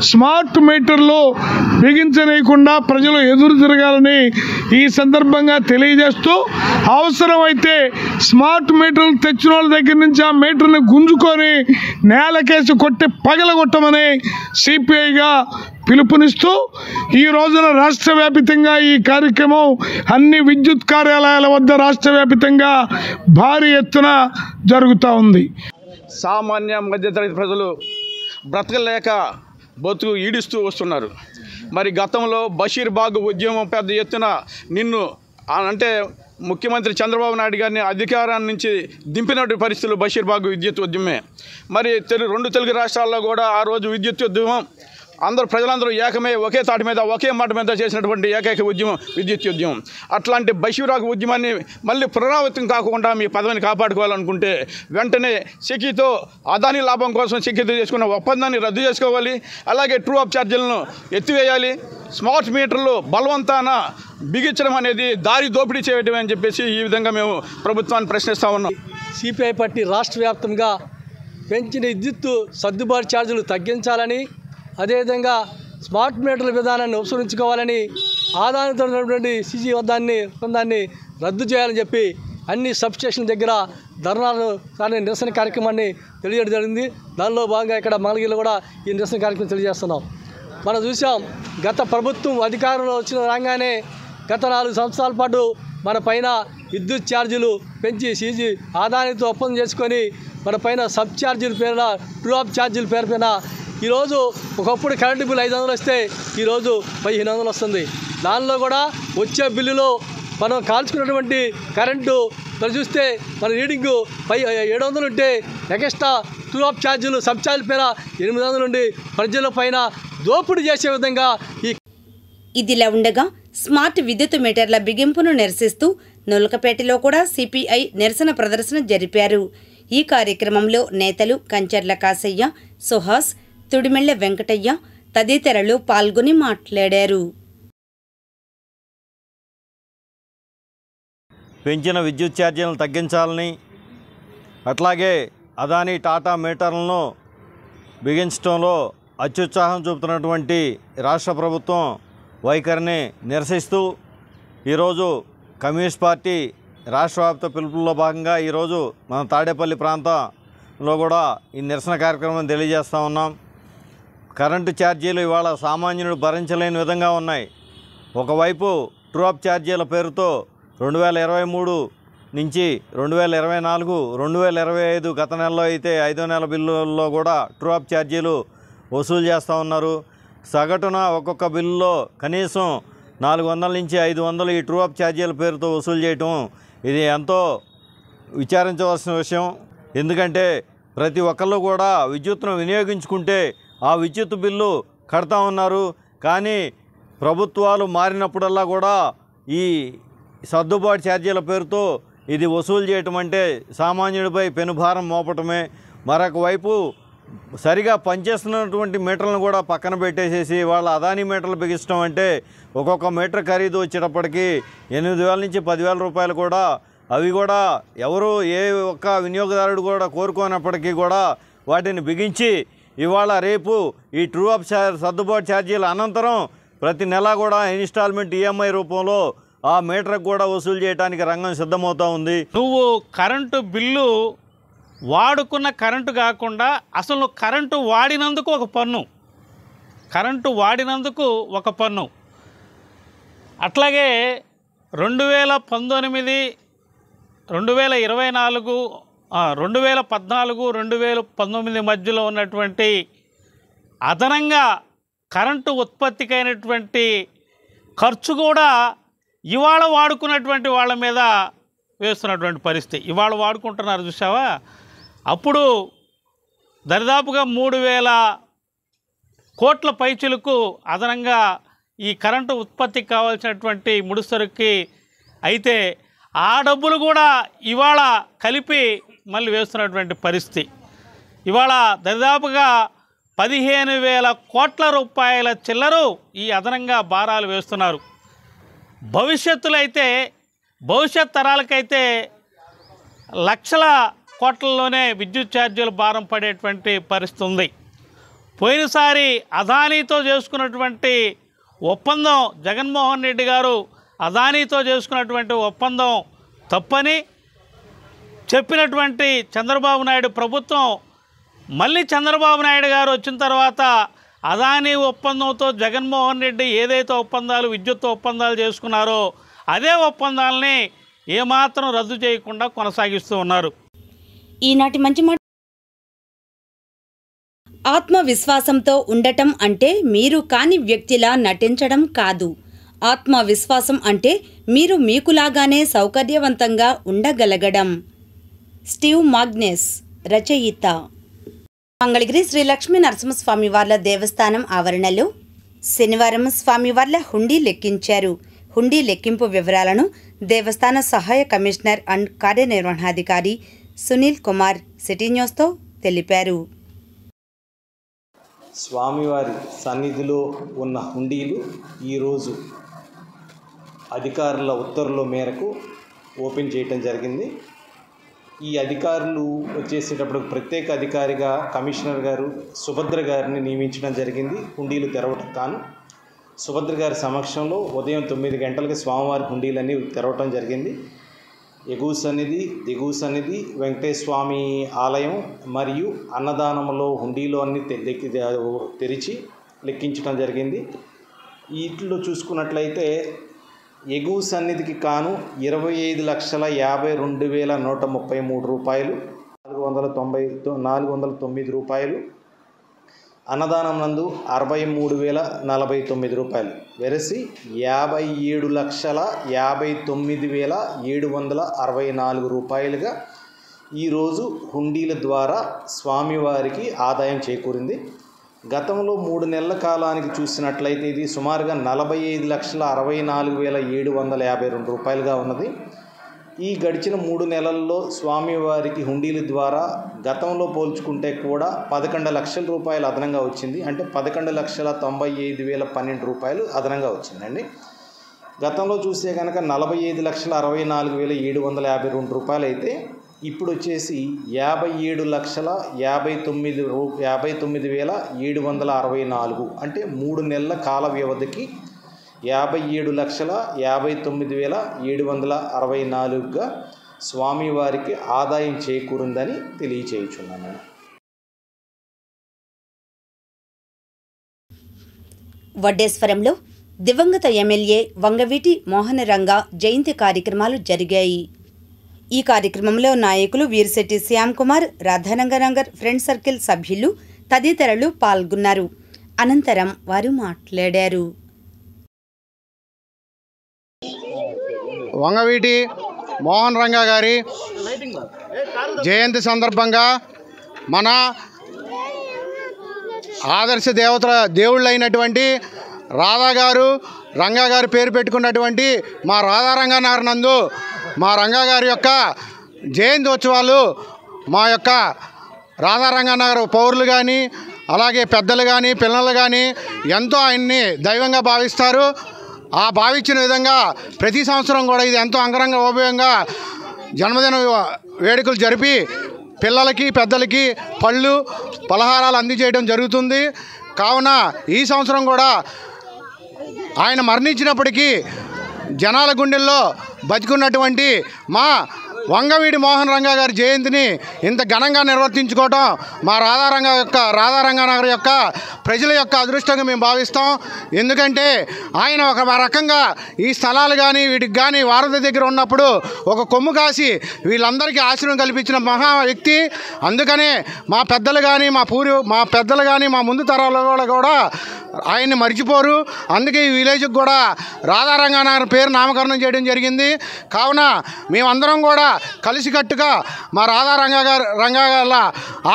స్మార్ట్ మీటర్లు బిగించనీయకుండా ప్రజలు ఎదురు తిరగాలని ఈ సందర్భంగా తెలియజేస్తూ, అవసరమైతే స్మార్ట్ మీటర్లు తెచ్చిన వాళ్ళ దగ్గర నుంచి ఆ మీటర్ని గుంజుకొని నేలకేసి కొట్టి పగలగొట్టమని సిపిఐగా పిలుపునిస్తూ ఈ రోజున రాష్ట్ర వ్యాప్తంగా ఈ కార్యక్రమం అన్ని విద్యుత్ కార్యాలయాల వద్ద రాష్ట్ర వ్యాప్తంగా భారీ ఎత్తున జరుగుతూ ఉంది. సామాన్య మధ్యతరగతి ప్రజలు బ్రతకలేక బతుకు ఈడుస్తూ వస్తున్నారు. మరి గతంలో బషీర్బాగ్ ఉద్యమం పెద్ద ఎత్తున అంటే ముఖ్యమంత్రి చంద్రబాబు నాయుడు గారిని అధికారాన్ని నుంచి దింపినటువంటి పరిస్థితులు బషీర్బాగ్ విద్యుత్ ఉద్యమే. మరి 2 తెలుగు రాష్ట్రాల్లో కూడా ఆ రోజు విద్యుత్ ఉద్యమం ప్రజలందరూ ఏకమే ఒకే తాటి మీద ఒకే మాట మీద చేసినటువంటి ఏకైక ఉద్యమం విద్యుత్ ఉద్యమం. అట్లాంటి బషీర్బాగ్ ఉద్యమాన్ని మళ్ళీ పునరావృతం కాకుండా మీ పదవిని కాపాడుకోవాలనుకుంటే వెంటనే సెకీతో అదానీ లాభం కోసం సెకీతో చేసుకున్న ఒప్పందాన్ని రద్దు చేసుకోవాలి. అలాగే ట్రూ అప్ ఛార్జీలను ఎత్తివేయాలి. స్మార్ట్ మీటర్లు బలవంతాన బిగించడం అనేది దారి దోపిడీ చేయటం అని చెప్పేసి ఈ విధంగా మేము ప్రభుత్వాన్ని ప్రశ్నిస్తూ ఉన్నాం. సిపిఐ పార్టీ రాష్ట్ర వ్యాప్తంగా పెంచిన విద్యుత్ సర్దుబాటు ఛార్జీలు తగ్గించాలని, అదేవిధంగా స్మార్ట్ మీటర్ల విధానాన్ని ఉపసంహరించుకోవాలని, ఆదాయంతో ఉన్నటువంటి సిజీ ఒప్పందాన్ని రద్దు చేయాలని చెప్పి అన్ని సబ్స్టేషన్ల దగ్గర ధర్నాలు నిరసన కార్యక్రమాన్ని తెలియజేయడం జరిగింది. దానిలో భాగంగా ఇక్కడ మంగళగిరిలో కూడా ఈ నిరసన కార్యక్రమం తెలియజేస్తున్నాం. మనం చూసాం, గత ప్రభుత్వం అధికారంలో వచ్చిన రాగానే గత 4 సంవత్సరాల పాటు మన పైన విద్యుత్ ఛార్జీలు పెంచి సీజీ ఆదాయంతో ఒప్పందం చేసుకొని మన పైన సబ్ ఛార్జీల పేరున ట్రూ అప్ ఛార్జీల పేరు పైన ఈరోజు ఒకప్పుడు కరెంటు బిల్లు 500 వస్తే ఈరోజు 1500 వస్తుంది. దానిలో కూడా వచ్చే బిల్లులో మనం కాల్చుకున్నటువంటి కరెంటు మరి చూస్తే మన రీడింగు 700 ఉంటే ఎక్స్ట్రా ట్రూ అప్ ఛార్జీలు సబ్ ఛార్జీల పైన 800 నుండి ప్రజల పైన దోపిడీ చేసే విధంగా ఇదిలా ఉండగా స్మార్ట్ విద్యుత్ మీటర్ల బిగింపును నిరసిస్తూ నొలకపేటలో కూడా సిపిఐ నిరసన ప్రదర్శన జరిపారు. ఈ కార్యక్రమంలో నేతలు కంచర్ల కాసయ్య, సుహాస్, తుడిమెళ్ల వెంకటయ్య తదితరులు పాల్గొని మాట్లాడారు. పెంచిన విద్యుత్ ఛార్జీలను తగ్గించాలని, అట్లాగే అదానీ టాటా మీటర్లను బిగించడంలో అత్యుత్సాహం చూపుతున్నటువంటి రాష్ట్ర ప్రభుత్వం వైఖరిని నిరసిస్తూ ఈరోజు కమ్యూనిస్ట్ పార్టీ రాష్ట్ర వ్యాప్త పిలుపుల్లో భాగంగా ఈరోజు మన తాడేపల్లి ప్రాంతంలో కూడా ఈ నిరసన కార్యక్రమం తెలియజేస్తూ ఉన్నాం. కరెంటు ఛార్జీలు ఇవాళ సామాన్యుడు భరించలేని విధంగా ఉన్నాయి. ఒకవైపు ట్రూ అప్ ఛార్జీల పేరుతో 2023 నుంచి 2024, 2025 గత నెలలో అయితే 5వ నెల బిల్లుల్లో కూడా ట్రూ అప్ ఛార్జీలు వసూలు చేస్తూ ఉన్నారు. సగటున ఒక్కొక్క బిల్లులో కనీసం 400 నుంచి 500 ఈ ట్రూ అప్ ఛార్జీల పేరుతో వసూలు చేయటం ఇది ఎంతో విచారించవలసిన విషయం. ఎందుకంటే ప్రతి ఒక్కళ్ళు కూడా విద్యుత్తును వినియోగించుకుంటే ఆ విద్యుత్ బిల్లు కడతా ఉన్నారు. కానీ ప్రభుత్వాలు మారినప్పుడల్లా కూడా ఈ సర్దుబాటు ఛార్జీల పేరుతో ఇది వసూలు చేయటం అంటే సామాన్యుడిపై పెనుభారం మోపటమే. మరొక వైపు సరిగా పనిచేస్తున్నటువంటి మీటర్లను కూడా పక్కన పెట్టేసేసి వాళ్ళ అదానీ మీటర్లు బిగించడం అంటే ఒక్కొక్క మీటర్ ఖరీదు వచ్చేటప్పటికి 8,000 నుంచి 10,000 రూపాయలు కూడా అవి కూడా ఎవరు ఏ ఒక్క వినియోగదారుడు కూడా కోరుకోనప్పటికీ కూడా వాటిని బిగించి ఇవాళ రేపు ఈ ట్రూ అప్ సర్దుబాటు ఛార్జీల అనంతరం ప్రతి నెల కూడా ఇన్స్టాల్మెంట్ ఈఎంఐ రూపంలో ఆ మీటర్కి కూడా వసూలు చేయడానికి రంగం సిద్ధమవుతూ ఉంది. నువ్వు కరెంటు బిల్లు వాడుకున్న కరెంటు కాకుండా అసలు కరెంటు వాడినందుకు ఒక పన్ను, కరెంటు వాడినందుకు ఒక పన్ను. అట్లాగే 2019, 2024, 2014, 2019 మధ్యలో ఉన్నటువంటి అదనంగా కరెంటు ఉత్పత్తికైనటువంటి ఖర్చు కూడా ఇవాళ వాడుకున్నటువంటి వాళ్ళ మీద వేస్తున్నటువంటి పరిస్థితి. ఇవాళ వాడుకుంటున్నారు చూసావా, అప్పుడు దరిదాపుగా 3,000 కోట్ల పైచులకు అదనంగా ఈ కరెంటు ఉత్పత్తికి కావాల్సినటువంటి ముడిసరుకి అయితే ఆ డబ్బులు కూడా ఇవాళ కలిపి మళ్ళీ వేస్తున్నటువంటి పరిస్థితి. ఇవాళ దరిదాపుగా 15,000 కోట్ల రూపాయల చిల్లరు ఈ అదనంగా భారాలు వేస్తున్నారు. భవిష్యత్తులో అయితే భవిష్యత్ తరాలకైతే లక్షల కోట్లలోనే విద్యుత్ ఛార్జీలు భారం పడేటువంటి పరిస్థితి ఉంది. పోయినసారి అదానీతో చేసుకున్నటువంటి ఒప్పందం, జగన్మోహన్ రెడ్డి గారు అదానీతో చేసుకున్నటువంటి ఒప్పందం తప్పని చెప్పినటువంటి చంద్రబాబు నాయుడు ప్రభుత్వం మళ్ళీ చంద్రబాబు నాయుడు గారు వచ్చిన తర్వాత అదానీ ఒప్పందంతో జగన్మోహన్ రెడ్డి ఏదైతే ఒప్పందాలు విద్యుత్ ఒప్పందాలు చేసుకున్నారో అదే ఒప్పందాలని ఏమాత్రం రద్దు చేయకుండా కొనసాగిస్తూ ఉన్నారు. ఈనాటి మంచి మాట. ఆత్మవిశ్వాసంతో ఉండటం అంటే మీరు కాని వ్యక్తిలా నటించడం కాదు. ఆత్మవిశ్వాసం అంటే మీరు మీకులాగానే సౌకర్యవంతంగా ఉండగలగడం. స్టీవ్ మాగ్నెస్, రచయిత. మంగళగిరి శ్రీ లక్ష్మీ నరసింహస్వామి వార్ల దేవస్థానం ఆవరణలో శనివారం స్వామివార్ల హుండీ లెక్కించారు. హుండీ లెక్కింపు వివరాలను దేవస్థాన సహాయ కమిషనర్ అండ్ కార్యనిర్వహణాధికారి సునీల్ కుమార్ సిటీ న్యూస్తో తెలిపారు. స్వామివారి సన్నిధిలో ఉన్న హుండీలు ఈరోజు అధికారుల ఉత్తర్వుల మేరకు ఓపెన్ చేయటం జరిగింది. ఈ అధికారులు వచ్చేసేటప్పుడు ప్రత్యేక అధికారిగా కమిషనర్ గారు సుభద్ర గారిని నియమించడం జరిగింది. హుండీలు తెరవటం కాను సుభద్ర గారి సమక్షంలో ఉదయం 9 గంటలకి స్వామివారి హుండీలన్నీ తెరవటం జరిగింది. ఎగువ సన్నిధి, దిగువ సన్నిధి, వెంకటేశ్వర స్వామి ఆలయం మరియు అన్నదానంలో హుండీలో అన్ని తెరిచి లెక్కించడం జరిగింది. వీటిలో చూసుకున్నట్లయితే ఎగువ సన్నిధికి కాను 25,52,133 రూపాయలు, 409 రూపాయలు. అన్నదానం నందు 63,049 రూపాయలు. వెరసి 57,59,764 రూపాయలుగా ఈరోజు హుండీల ద్వారా స్వామివారికి ఆదాయం చేకూరింది. గతంలో 3 నెలల కాలానికి చూసినట్లయితే ఇది సుమారుగా 45,64,752 రూపాయలుగా ఉన్నది. ఈ గడిచిన 3 నెలల్లో స్వామివారికి హుండీల ద్వారా గతంలో పోల్చుకుంటే కూడా 11 లక్షల రూపాయలు అదనంగా వచ్చింది. అంటే 11,95,012 రూపాయలు అదనంగా వచ్చిందండి. గతంలో చూస్తే కనుక 45,64,752 రూపాయలు అయితే ఇప్పుడు వచ్చేసి 57,59,764 అంటే 3 నెలల కాల వ్యవధికి 57,59,764గా స్వామివారికి ఆదాయం చేకూరిందని తెలియచేయుచున్నాను. వడ్డేశ్వరంలో దివంగత ఎమ్మెల్యే వంగవీటి మోహనరంగ జయంతి కార్యక్రమాలు జరిగాయి. ఈ కార్యక్రమంలో నాయకులు వీర్శెట్టి శ్యామ్ కుమార్, రాధానగర్ ఫ్రెండ్ సర్కిల్ సభ్యులు తదితరులు పాల్గొన్నారు. అనంతరం వారు మాట్లాడారు. వంగవీటి మోహన్ రంగా గారి జయంతి సందర్భంగా మన ఆదర్శ దేవుళ్ళైనటువంటి రాధా గారు, రంగా గారు పేరు పెట్టుకున్నటువంటి మా రాధా రంగానగర్ నందు మా రంగా గారి యొక్క జయంతి ఉత్సవాలు మా యొక్క రాధా రంగానగర్ పౌరులు కానీ, అలాగే పెద్దలు కానీ, పిల్లలు కానీ ఎంతో ఆయన్ని దైవంగా భావిస్తారు. ఆ భావించిన విధంగా ప్రతి సంవత్సరం కూడా ఇది ఎంతో అంగరంగ వైభవంగా జన్మదిన వేడుకలు జరిపి పిల్లలకి, పెద్దలకి పళ్ళు, పలహారాలు అందజేయడం జరుగుతుంది. కావున ఈ సంవత్సరం కూడా ఆయన మరణించినప్పటికీ జనాల గుండెల్లో బతికున్నటువంటి మా వంగవీటి మోహన్ రంగా గారి జయంతిని ఇంత ఘనంగా నిర్వర్తించుకోవటం మా రాధా రంగానగర్ యొక్క ప్రజల యొక్క అదృష్టంగా మేము భావిస్తాం. ఎందుకంటే ఆయన ఒక రకంగా ఈ స్థలాలు కానీ వీటికి కానీ వారధి దగ్గర ఉన్నప్పుడు ఒక కొమ్ము కాసి వీళ్ళందరికీ ఆశ్రయం కల్పించిన మహా వ్యక్తి. అందుకనే మా పెద్దలు కానీ మా పెద్దలు కానీ మా ముందు తరాలు కూడా ఆయన్ని మర్చిపోరు. అందుకే ఈ విలేజ్కి కూడా రాధా రంగానగర్ పేరు నామకరణం చేయడం జరిగింది. కావున మేమందరం కూడా కలిసికట్టుగా మా రాధా రంగా గారి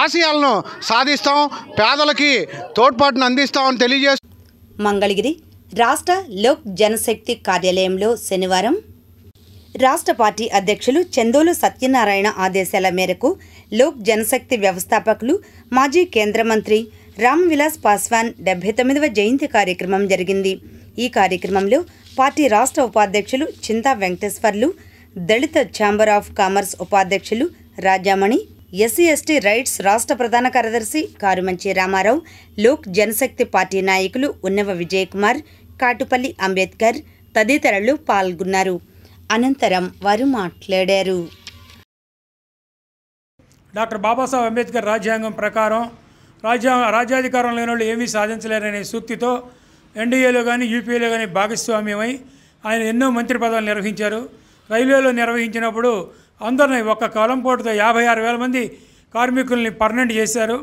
ఆశయాలను సాధిస్తాం, పేదలకి తోడ్పాటును అందిస్తామని తెలియజేస్తూ మంగళగిరి రాష్ట్ర లోక్ జనశక్తి కార్యాలయంలో శనివారం రాష్ట్ర పార్టీ అధ్యక్షులు చందోలు సత్యనారాయణ ఆదేశాల మేరకు లోక్ జనశక్తి వ్యవస్థాపకులు మాజీ కేంద్ర మంత్రి రామ్ విలాస్ పాస్వాన్ 79వ జయంతి కార్యక్రమం జరిగింది. ఈ కార్యక్రమంలో పార్టీ రాష్ట్ర ఉపాధ్యక్షులు చింతా వెంకటేశ్వర్లు, దళిత ఛాంబర్ ఆఫ్ కామర్స్ ఉపాధ్యక్షులు రాజామణి, ఎస్సీ/ఎస్టీ రైట్స్ రాష్ట్ర ప్రధాన కార్యదర్శి కారుమంచి రామారావు, లోక్ జనశక్తి పార్టీ నాయకులు ఉన్నవ విజయకుమార్, కాటుపల్లి అంబేద్కర్ తదితరులు పాల్గొన్నారు. అనంతరం వారు మాట్లాడారు. డాక్టర్ బాబాసాహెబ్ అంబేద్కర్ రాజ్యాంగం ప్రకారం రాజ్యాధికారం లేని వాళ్ళు ఏమీ సాధించలేరనే సూక్తితో ఎన్డీఏలో కానీ యూపీఏలో కానీ భాగస్వామ్యమై ఆయన ఎన్నో మంత్రి పదవులు నిర్వహించారు. రైల్వేలో నిర్వహించినప్పుడు అందరినీ ఒక్క కాలంపోటుతో 56,000 మంది కార్మికుల్ని పర్మనెంట్ చేశారు.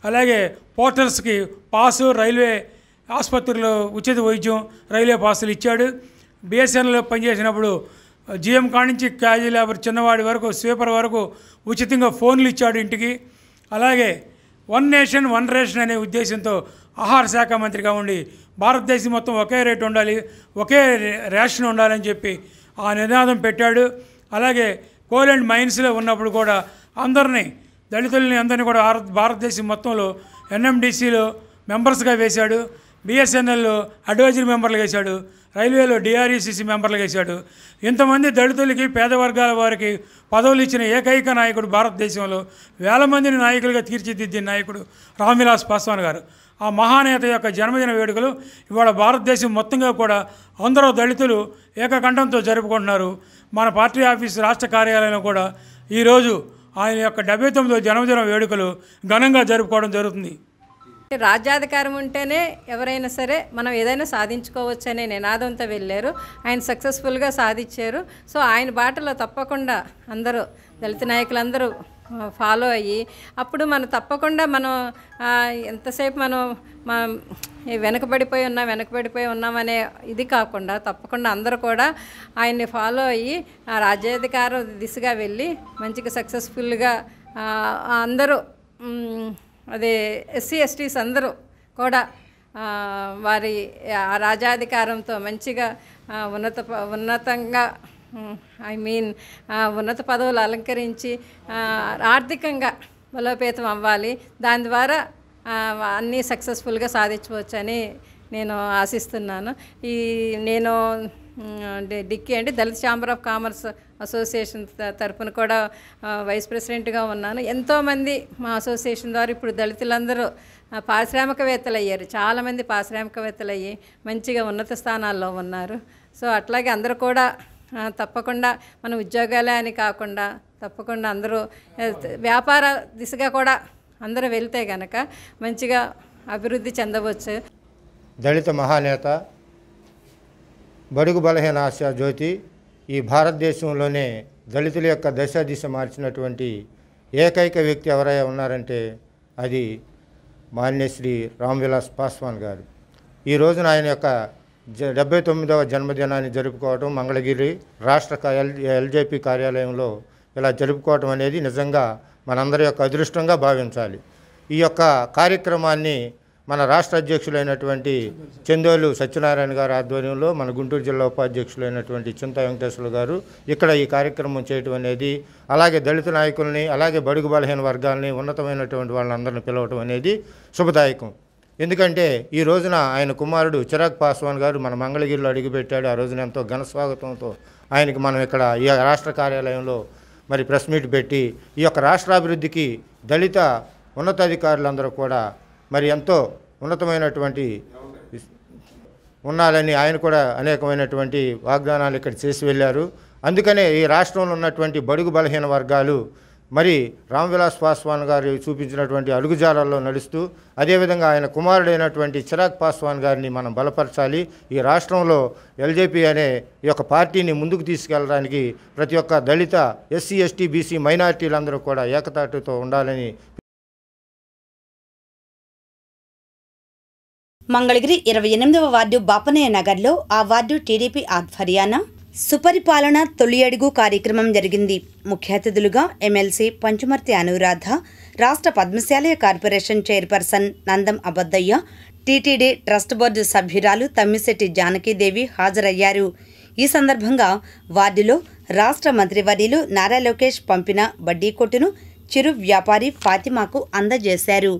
అలాగే పోర్టర్స్కి పాసు, రైల్వే ఆసుపత్రుల్లో ఉచిత వైద్యం, రైల్వే పాసులు ఇచ్చాడు. బిఎస్ఎన్ఎల్లో పనిచేసినప్పుడు జిఎం కానించి క్యాజీ లేబర్ చిన్నవాడి వరకు, స్వీపర్ వరకు ఉచితంగా ఫోన్లు ఇచ్చాడు ఇంటికి. అలాగే వన్ నేషన్ వన్ రేషన్ అనే ఉద్దేశంతో ఆహార శాఖ మంత్రిగా ఉండి భారతదేశం మొత్తం ఒకే రేటు ఉండాలి, ఒకే రేషన్ ఉండాలని చెప్పి ఆ నినాదం పెట్టాడు. అలాగే కోల్ అండ్ మైన్స్లో ఉన్నప్పుడు కూడా అందరినీ, దళితుల్ని అందరినీ కూడా భారతదేశం మొత్తంలో ఎన్ఎండిసిలో మెంబర్స్గా వేశాడు. బిఎస్ఎన్ఎల్లో అడ్వైజరీ మెంబర్లు వేశాడు. రైల్వేలో డిఆర్ఈసిసి మెంబర్లు వేశాడు. ఇంతమంది దళితులకి, పేద వర్గాల వారికి పదవులు ఇచ్చిన ఏకైక నాయకుడు భారతదేశంలో, వేల మందిని నాయకులుగా తీర్చిదిద్దిన నాయకుడు రామ్ విలాస్ పాస్వాన్ గారు. ఆ మహానేత యొక్క జన్మదిన వేడుకలు ఇవాళ భారతదేశం మొత్తంగా కూడా అందరూ దళితులు ఏకకంఠంతో జరుపుకుంటున్నారు. మన పార్టీ ఆఫీస్ రాష్ట్ర కార్యాలయంలో కూడా ఈరోజు ఆయన యొక్క 79వ జన్మదిన వేడుకలు ఘనంగా జరుపుకోవడం జరుగుతుంది. రాజ్యాధికారం ఉంటేనే ఎవరైనా సరే మనం ఏదైనా సాధించుకోవచ్చు అనే నినాదంతో వెళ్ళారు. ఆయన సక్సెస్ఫుల్గా సాధించారు. సో ఆయన బాటలో తప్పకుండా అందరూ దళిత నాయకులందరూ ఫాలో అయ్యి అప్పుడు మనం తప్పకుండా మనం ఎంతసేపు మనం వెనకబడిపోయి ఉన్నామనే ఇది కాకుండా తప్పకుండా అందరూ కూడా ఆయన్ని ఫాలో అయ్యి రాజ్యాధికారం దిశగా వెళ్ళి మంచిగా సక్సెస్ఫుల్గా అందరూ అదే ఎస్సీ/ఎస్టీస్ అందరూ కూడా వారి రాజ్యాధికారంతో మంచిగా ఉన్నతంగా ఉన్నత పదవులు అలంకరించి ఆర్థికంగా బలోపేతం అవ్వాలి. దాని ద్వారా అన్నీ సక్సెస్ఫుల్గా సాధించవచ్చని నేను ఆశిస్తున్నాను. నేను డిక్కీ అంటే దళిత ఛాంబర్ ఆఫ్ కామర్స్ అసోసియేషన్ తరఫున కూడా వైస్ ప్రెసిడెంట్గా ఉన్నాను. ఎంతోమంది మా అసోసియేషన్ ద్వారా ఇప్పుడు దళితులందరూ పారిశ్రామికవేత్తలు అయ్యారు. చాలామంది పారిశ్రామికవేత్తలు అయ్యి మంచిగా ఉన్నత స్థానాల్లో ఉన్నారు. సో అట్లాగే అందరూ కూడా తప్పకుండా మన ఉద్యోగాలే అని కాకుండా తప్పకుండా అందరూ వ్యాపార దిశగా కూడా అందరూ వెళ్తే కనుక మంచిగా అభివృద్ధి చెందవచ్చు. దళిత మహానేత, బడుగు బలహీన ఆశా జ్యోతి, ఈ భారతదేశంలోనే దళితుల యొక్క దశ మార్చినటువంటి ఏకైక వ్యక్తి ఎవరైనా ఉన్నారంటే అది మాన్యశ్రీ రామ్ విలాస్ పాస్వాన్ గారు. ఈ రోజున ఆయన యొక్క 79వ జన్మదినాన్ని జరుపుకోవడం మంగళగిరి రాష్ట్ర ఎల్జేపీ కార్యాలయంలో ఇలా జరుపుకోవటం అనేది నిజంగా మనందరి యొక్క అదృష్టంగా భావించాలి. ఈ యొక్క కార్యక్రమాన్ని మన రాష్ట్ర అధ్యక్షులైనటువంటి చందోలు సత్యనారాయణ గారి ఆధ్వర్యంలో మన గుంటూరు జిల్లా ఉపాధ్యక్షులైనటువంటి చింతా వెంకటేశ్వర గారు ఇక్కడ ఈ కార్యక్రమం చేయటం అనేది, అలాగే దళిత నాయకుల్ని, అలాగే బడుగు బలహీన వర్గాల్ని, ఉన్నతమైనటువంటి వాళ్ళందరినీ పిలవటం అనేది శుభదాయకం. ఎందుకంటే ఈ రోజున ఆయన కుమారుడు చిరాగ్ పాస్వాన్ గారు మన మంగళగిరిలో అడుగుపెట్టాడు. ఆ రోజున ఎంతో ఘన స్వాగతంతో ఆయనకి మనం ఇక్కడ ఈ రాష్ట్ర కార్యాలయంలో మరి ప్రెస్ మీట్ పెట్టి ఈ యొక్క రాష్ట్రాభివృద్ధికి దళిత ఉన్నతాధికారులందరూ కూడా మరి ఎంతో ఉన్నతమైనటువంటి ఉండాలని ఆయన కూడా అనేకమైనటువంటి వాగ్దానాలు ఇక్కడ చేసి వెళ్ళారు. అందుకనే ఈ రాష్ట్రంలో ఉన్నటువంటి బడుగు బలహీన వర్గాలు మరి రామ్ విలాస్ పాస్వాన్ గారు చూపించినటువంటి అడుగుజాడల్లో నడుస్తూ, అదేవిధంగా ఆయన కుమారుడైనటువంటి చిరాగ్ పాస్వాన్ గారిని మనం బలపరచాలి. ఈ రాష్ట్రంలో ఎల్జేపీ అనే ఈ యొక్క పార్టీని ముందుకు తీసుకెళ్ళడానికి ప్రతి ఒక్క దళిత, ఎస్సీ, ఎస్టీ, బీసీ మైనారిటీలందరూ కూడా ఏకతాటితో ఉండాలని. మంగళగిరి 28వ వార్డు బాపనయ్య నగర్లో ఆ వార్డు టీడీపీ ఆధ్వర్యాన సుపరిపాలన తొలి అడుగు కార్యక్రమం జరిగింది. ముఖ్య అతిథులుగా ఎమ్మెల్సీ పంచుమర్తి అనురాధ, రాష్ట్ర పద్మశాలయ corporation chairperson Nandam Abaddaiah, TTD trust board సభ్యురాలు తమ్మిశెట్టి జానకీదేవి హాజరయ్యారు. ఈ సందర్భంగా వార్డులో రాష్ట్ర మంత్రివర్యులు నారా లోకేష్ పంపిన బడ్డీ కొట్టును చిరు వ్యాపారి ఫాతిమాకు అందజేశారు.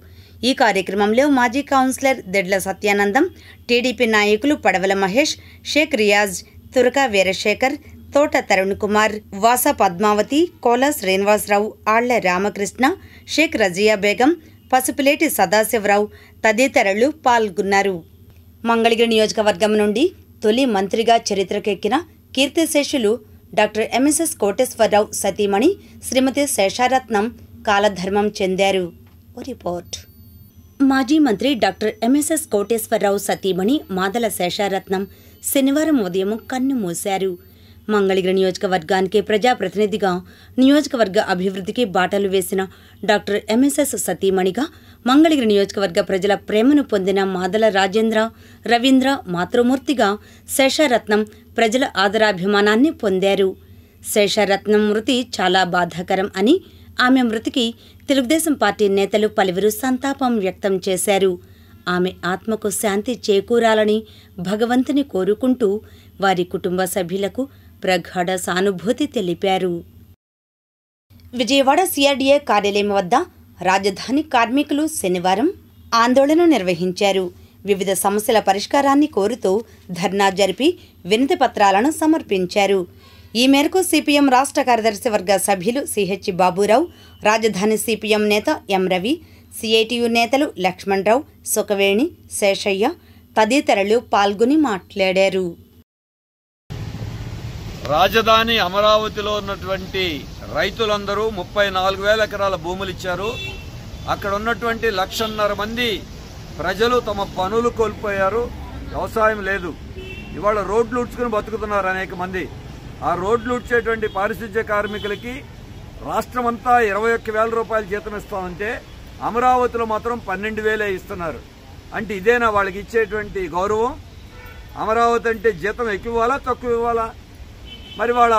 ఈ కార్యక్రమంలో మాజీ కౌన్సిలర్ దెడ్ల సత్యానందం, టీడీపీ నాయకులు పడవల మహేష్, షేక్ రియాజ్, తురకా వీరశేఖర్, తోట తరుణ్ కుమార్, వాస పద్మావతి, కోల శ్రీనివాసరావు, ఆళ్ల రామకృష్ణ, షేక్ రజియా బేగం, పసుపులేటి సదాశివరావు తదితరులు పాల్గొన్నారు. మంగళగిరి నియోజకవర్గం నుండి తొలి మంత్రిగా చరిత్రకెక్కిన కీర్తిశేషులు డాక్టర్ ఎంఎస్ఎస్ కోటేశ్వరరావు సతీమణి శ్రీమతి శేషారత్నం కాలధర్మం చెందారు. రిపోర్ట్. మాజీ మంత్రి డాక్టర్ ఎంఎస్ఎస్ కోటేశ్వరరావు సతీమణి మాదల శేషారత్నం శనివారం ఉదయం కన్ను మూశారు. మంగళగిరి నియోజకవర్గానికి ప్రజాప్రతినిధిగా నియోజకవర్గ అభివృద్ధికి బాటలు వేసిన డాక్టర్ ఎంఎస్ఎస్ సతీమణిగా మంగళగిరి నియోజకవర్గ ప్రజల ప్రేమను పొందిన మాదల రాజేంద్ర, రవీంద్ర మాతృమూర్తిగా శేషారత్నం ప్రజల ఆదరాభిమానాన్ని పొందారు. శేషారత్నం మృతి చాలా బాధాకరం అని, ఆమె మృతికి తెలుగుదేశం పార్టీ నేతలు పలువురు సంతాపం వ్యక్తం చేశారు. ఆమె ఆత్మకు శాంతి చేకూరాలని భగవంతుని కోరుకుంటూ వారి కుటుంబ సభ్యులకు ప్రగాఢ సానుభూతి తెలిపారు. విజయవాడ సిఆర్డీఏ కార్యాలయం వద్ద రాజధాని కార్మికులు శనివారం ఆందోళన నిర్వహించారు. వివిధ సమస్యల పరిష్కారాన్ని కోరుతూ ధర్నా జరిపి వినతి పత్రాలను సమర్పించారు. ఈ మేరకు సిపిఎం రాష్ట్ర కార్యదర్శి వర్గ సభ్యులు సిహెచ్ బాబురావు, రాజధాని సిపిఎం నేత ఎం రవి, సిఐటియు నేతలు లక్ష్మణరావు, సుఖవేణి, శేషయ్య తదితరులు పాల్గొని మాట్లాడారు. రాజధాని అమరావతిలో ఉన్నటువంటి రైతులందరూ 34,000 ఎకరాల భూములు ఇచ్చారు. అక్కడ ఉన్నటువంటి 1,50,000 మంది ప్రజలు తమ పనులు కోల్పోయారు. వ్యవసాయం లేదు. ఇవాళ రోడ్లు ఉడ్చుకుని బతుకుతున్నారు అనేక మంది. ఆ రోడ్లు ఉడ్చేటువంటి పారిశుధ్య కార్మికులకి రాష్ట్రమంతా 21,000 రూపాయలు జీతం ఇస్తామంటే అమరావతిలో మాత్రం 12,000 ఇస్తున్నారు. అంటే ఇదేనా వాళ్ళకి ఇచ్చేటువంటి గౌరవం? అమరావతి అంటే జీతం ఎక్కువ ఇవ్వాలా, తక్కువ ఇవ్వాలా? మరి వాళ్ళ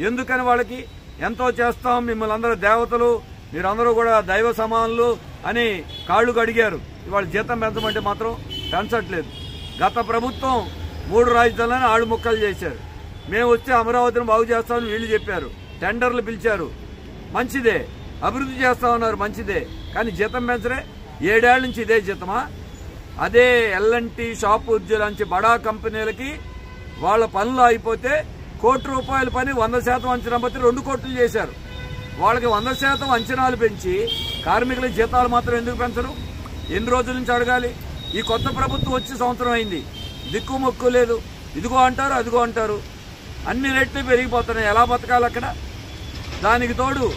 ఎందుకని వాళ్ళకి ఎంతో చేస్తాం, మిమ్మల్ని అందరూ దేవతలు, మీరందరూ కూడా దైవ సమానులు అని కాళ్ళు కడిగారు. ఇవాళ జీతం పెంచమంటే మాత్రం పెంచట్లేదు. గత ప్రభుత్వం 3 రాజధానులను ఆడు ముక్కలు చేశారు. మేము వచ్చి అమరావతిని బాగు చేస్తామని వీళ్ళు చెప్పారు. టెండర్లు పిలిచారు, మంచిదే. అభివృద్ధి చేస్తామన్నారు, మంచిదే. కానీ జీతం పెంచరే. 7 ఏళ్ల నుంచి ఇదే జీతమా? అదే ఎల్ఎన్టీ, షాప్ ఉద్యోగుల నుంచి బడా కంపెనీలకి వాళ్ళ పనులు అయిపోతే ₹1,00,00,000 పని 100% అంచనా పెట్టి 2 కోట్లు చేశారు. వాళ్ళకి 100% అంచనాలు పెంచి కార్మికుల జీతాలు మాత్రం ఎందుకు పెంచరు? ఎన్ని రోజుల నుంచి అడగాలి? ఈ కొత్త ప్రభుత్వం వచ్చి సంవత్సరం అయింది, దిక్కు మొక్కు లేదు. ఇదిగో అంటారు, అదిగో అంటారు. అన్ని రేట్లు పెరిగిపోతున్నాయి. ఎలా బతకాలి అక్కడ? దానికి తోడు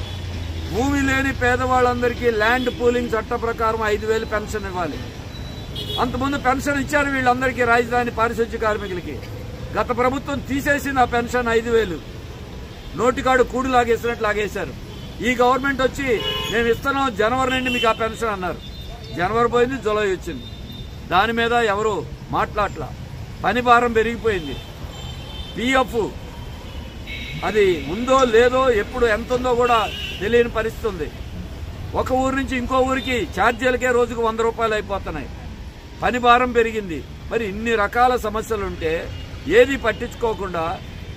భూమి లేని పేదవాళ్ళందరికీ ల్యాండ్ పూలింగ్ చట్ట ప్రకారం 5,000 పెన్షన్ ఇవ్వాలి. అంతకుముందు పెన్షన్ ఇచ్చారు వీళ్ళందరికీ, రాజధాని పారిశుధ్య కార్మికులకి. గత ప్రభుత్వం తీసేసింది ఆ పెన్షన్ 5,000. నోటికాడు కూడు లాగేసినట్టు లాగేశారు. ఈ గవర్నమెంట్ వచ్చి మేము ఇస్తున్నాం జనవరి నుండి మీకు ఆ పెన్షన్ అన్నారు. జనవరి పోయింది, జూలై వచ్చింది. దాని మీద ఎవరు మాట్లాడలా. పని భారం పెరిగిపోయింది. పిఎఫ్ అది ఉందో లేదో, ఎప్పుడు ఎంత ఉందో కూడా తెలియని పరిస్థితి ఉంది. ఒక ఊరు నుంచి ఇంకో ఊరికి ఛార్జీలకే రోజుకు 100 రూపాయలు అయిపోతున్నాయి. పని భారం పెరిగింది. మరి ఇన్ని రకాల సమస్యలుంటే ఏది పట్టించుకోకుండా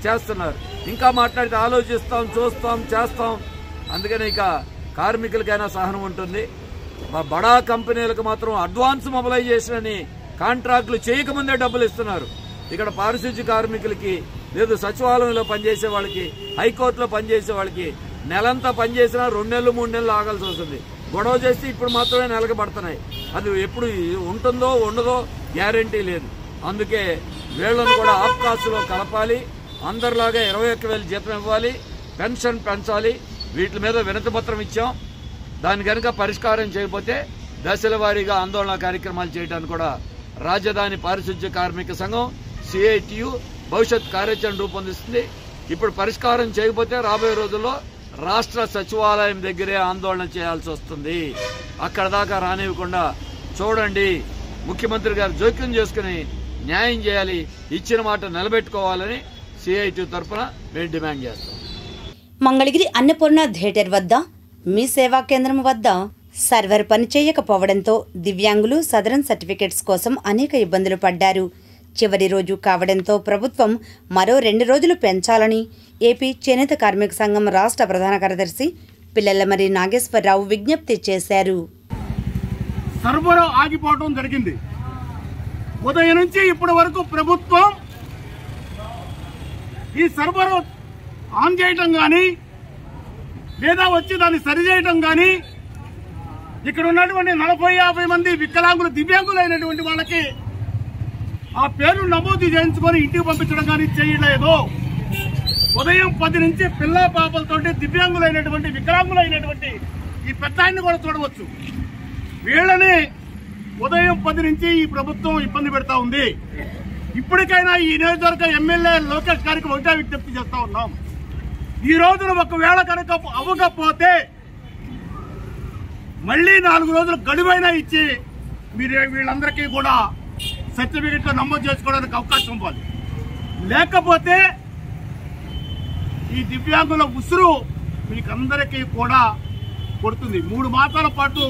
చేస్తున్నారు. ఇంకా మాట్లాడితే ఆలోచిస్తాం, చూస్తాం, చేస్తాం. అందుకని ఇక కార్మికులకైనా సహనం ఉంటుంది. బడా కంపెనీలకు మాత్రం అడ్వాన్స్ మొబిలైజేషన్ అని కాంట్రాక్టులు చేయకముందే డబ్బులు ఇస్తున్నారు. ఇక్కడ పారిశుద్ధ్య కార్మికులకి, లేదు సచివాలయంలో పనిచేసే వాళ్ళకి, హైకోర్టులో పనిచేసే వాళ్ళకి నెలంతా పనిచేసినా 2 నెలలు 3 నెలలు ఆగాల్సి వస్తుంది. గొడవ చేస్తే ఇప్పుడు మాత్రమే నెలకు పడుతున్నాయి. అది ఎప్పుడు ఉంటుందో ఉండదో గ్యారంటీ లేదు. అందుకే వీళ్లను కూడా ఆఫ్కాస్ట్లో కలపాలి. అందరిలాగా 21,000 జీతం ఇవ్వాలి, పెన్షన్ పెంచాలి. వీటి మీద వినతిపత్రం ఇచ్చాం. దాని కనుక పరిష్కారం చేయకపోతే దశల వారీగా ఆందోళన కార్యక్రమాలు చేయడానికి కూడా రాజధాని పారిశుద్ధ్య కార్మిక సంఘం సిఐటియు భవిష్యత్ కార్యాచరణ రూపొందిస్తుంది. ఇప్పుడు పరిష్కారం చేయకపోతే రాబోయే రోజుల్లో రాష్ట్ర సచివాలయం దగ్గరే ఆందోళన చేయాల్సి వస్తుంది. అక్కడ దాకా రానివ్వకుండా చూడండి. ముఖ్యమంత్రి గారు జోక్యం చేసుకుని న్యాయం చేయాలి, ఇచ్చిన మాట నిలబెట్టుకోవాలని సిఐటి తరఫున మేము డిమాండ్ చేస్తాం. మంగళగిరి అన్నపూర్ణ థియేటర్ వద్ద మీ సేవా కేంద్రం వద్ద సర్వర్ పనిచేయకపోవడంతో దివ్యాంగులు సదరన్ సర్టిఫికెట్స్ కోసం అనేక ఇబ్బందులు పడ్డారు. చివరి రోజు కావడంతో ప్రభుత్వం మరో 2 రోజులు పెంచాలని ఏపీ చేనేత కార్మిక సంఘం రాష్ట్ర ప్రధాన కార్యదర్శి పిల్లలమరి నాగేశ్వరరావు విజ్ఞప్తి చేశారు. సర్వర్ ఆగిపోవడం జరిగింది. ఉదయం నుంచి ఇప్పటి వరకు ప్రభుత్వం ఈ సర్వర్ ఆన్ చేయటం కానీ లేదా వచ్చి దాన్ని సరిచేయటం కానీ, ఇక్కడ ఉన్నటువంటి 40-50 మంది వికలాంగులు దివ్యాంగులు అయినటువంటి వాళ్ళకి ఆ పేర్లు నమోదు చేయించుకొని ఇంటికి పంపించడం కానీ చేయలేదు. ఉదయం 10 నుంచి పిల్ల పాపలతో దివ్యాంగులైనటువంటి వికలాంగులైనటువంటి ఈ పెద్ద ఆయన్ని కూడా చూడవచ్చు. వీళ్ళని ఉదయం 10 నుంచి ఈ ప్రభుత్వం ఇబ్బంది పెడతా ఉంది. ఇప్పటికైనా ఈ నియోజకవర్గ ఎమ్మెల్యే లోకేష్ గారికి ఒకటే విజ్ఞప్తి చేస్తా ఉన్నాం. ఈ రోజున ఒకవేళ కనుక అవ్వకపోతే మళ్ళీ 4 రోజులు గడువైనా ఇచ్చి మీరు వీళ్ళందరికీ కూడా సర్టిఫికెట్లో నమోదు చేసుకోవడానికి అవకాశం ఇవ్వాలి. లేకపోతే ఈ దివ్యాంగుల ఉసురు మీకందరికీ కూడా కొడుతుంది. 3 మాసాల పాటు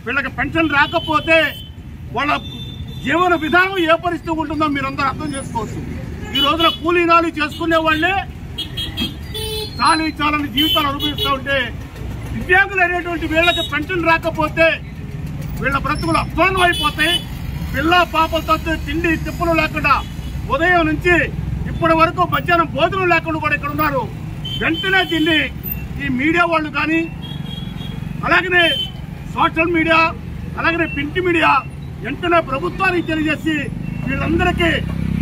వీళ్ళకి పెన్షన్ రాకపోతే వాళ్ళ జీవన విధానం ఏ పరిస్థితి ఉంటుందో మీరందరూ అర్థం చేసుకోవచ్చు. ఈ రోజున కూలీనాలు చేసుకునే వాళ్ళే చాలని జీవితాలు అనుభవిస్తూ ఉంటే దివ్యాంగులు అనేటువంటి వీళ్ళకి పెన్షన్ రాకపోతే వీళ్ళ బ్రతుకులు అధ్వానం అయిపోతాయి. పిల్ల పాపలతో తిండి తిప్పులు లేకుండా ఉదయం నుంచి ఇప్పటి వరకు మధ్యాహ్నం భోజనం లేకుండా కూడా ఇక్కడ ఉన్నారు. వెంటనే దీన్ని ఈ మీడియా వాళ్ళు కానీ, అలాగనే సోషల్ మీడియా, అలాగనే ప్రింట్ మీడియా వెంటనే ప్రభుత్వానికి తెలియజేసి వీళ్ళందరికీ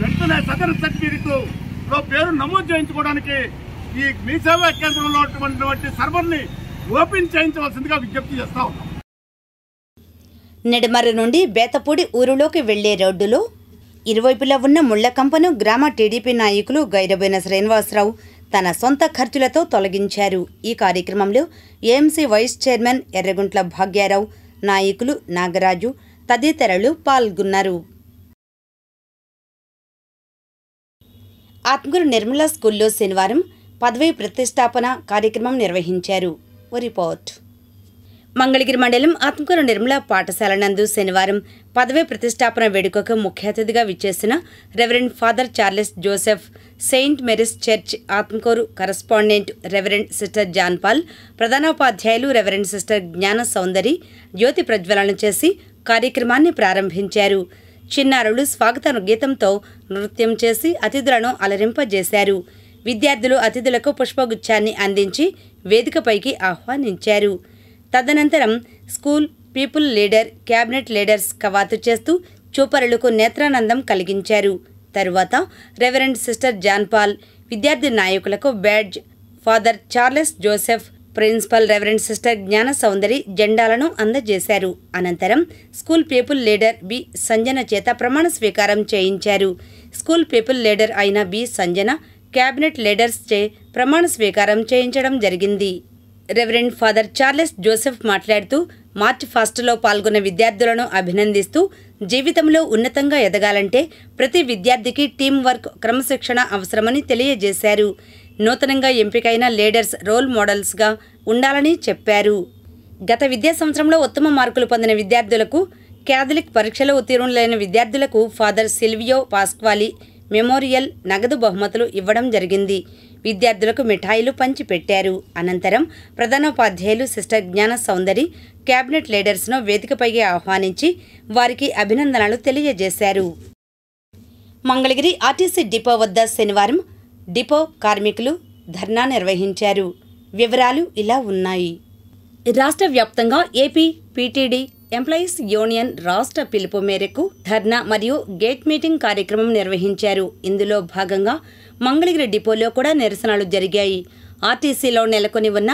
వెంటనే సదరన్ సర్టిఫికెట్లో పేరు నమోదు చేయించుకోవడానికి ఈ మీ సేవా కేంద్రంలో ఉన్నటువంటి సర్వర్ని ఓపెన్ చేయించవలసిందిగా విజ్ఞప్తి చేస్తా ఉన్నాం. నెడమర్రు నుండి బేతపూడి ఊరులోకి వెళ్లే రోడ్డులో ఇరువైపులా ఉన్న ముళ్ల కంపను గ్రామ టీడీపీ నాయకులు గైరబోయిన శ్రీనివాసరావు తన సొంత ఖర్చులతో తొలగించారు. ఈ కార్యక్రమంలో AMC vice chairman Erraguntla Bhagyarao, నాయకులు నాగరాజు తదితరులు పాల్గొన్నారు. ఆత్మకూరు నిర్మలా స్కూల్లో శనివారం పదవీ ప్రతిష్టాపన కార్యక్రమం నిర్వహించారు. రిపోర్ట్. మంగళగిరి మండలం ఆత్మకూరు నిర్మలా పాఠశాల నందు శనివారం పదవీ ప్రతిష్టాపన వేడుకకు ముఖ్య అతిథిగా విచ్చేసిన reverend father Charles Joseph, saint Mary's church Atmakur correspondent reverend sister John Paul, ప్రధానోపాధ్యాయులు రెవరెండ్ సిస్టర్ జ్ఞాన సౌందరి జ్యోతి ప్రజ్వలన చేసి కార్యక్రమాన్ని ప్రారంభించారు. చిన్నారులు స్వాగత గీతంతో నృత్యం చేసి అతిథులను అలరింపజేశారు. విద్యార్థులు అతిథులకు పుష్పగుచ్చాన్ని అందించి వేదికపైకి ఆహ్వానించారు. తదనంతరం school people leader, cabinet leaders కవాతు చేస్తూ చూపరులకు నేత్రానందం కలిగించారు. తరువాత రెవరెండ్ సిస్టర్ జాన్ పాల్ విద్యార్థి నాయకులకు badge, father Charles Joseph, principal reverend sister Gnana Soundari జెండాలను అందజేశారు. అనంతరం school people leader B Sanjana చేత ప్రమాణ స్వీకారం చేయించారు. స్కూల్ పీపుల్ లీడర్ అయిన బి సంజన క్యాబినెట్ లీడర్స్చే ప్రమాణ స్వీకారం చేయించడం జరిగింది. రెవరెండ్ ఫాదర్ చార్లెస్ జోసెఫ్ మాట్లాడుతూ మార్చ్ ఫాస్ట్లో పాల్గొన్న విద్యార్థులను అభినందిస్తూ జీవితంలో ఉన్నతంగా ఎదగాలంటే ప్రతి విద్యార్థికి టీం వర్క్, క్రమశిక్షణ అవసరమని తెలియజేశారు. నూతనంగా ఎంపికైన లీడర్స్ రోల్ మోడల్స్గా ఉండాలని చెప్పారు. గత విద్యా సంవత్సరంలో ఉత్తమ మార్కులు పొందిన విద్యార్థులకు, క్యాథలిక్ పరీక్షలో ఉత్తీర్ణులైన విద్యార్థులకు ఫాదర్ సిల్వియో పాస్క్వాలి మెమోరియల్ నగదు బహుమతులు ఇవ్వడం జరిగింది. విద్యార్థులకు మిఠాయిలు పంచిపెట్టారు. అనంతరం ప్రధానోపాధ్యాయులు సిస్టర్ జ్ఞాన సౌందరి క్యాబినెట్ లీడర్స్ను వేదికపైకి ఆహ్వానించి వారికి అభినందనలు తెలియజేశారు. మంగళగిరి ఆర్టీసీ డిపో వద్ద శనివారం డిపో కార్మికులు ధర్నా నిర్వహించారు. వివరాలు ఇలా ఉన్నాయి. రాష్ట్ర వ్యాప్తంగా ఏపీ పీటీడీ ఎంప్లాయీస్ యూనియన్ రాష్ట్ర పిలుపు మేరకు ధర్నా మరియు గేట్ మీటింగ్ కార్యక్రమం నిర్వహించారు. ఇందులో భాగంగా మంగళగిరి డిపోలో కూడా నిరసనలు జరిగాయి. ఆర్టీసీలో నెలకొని ఉన్న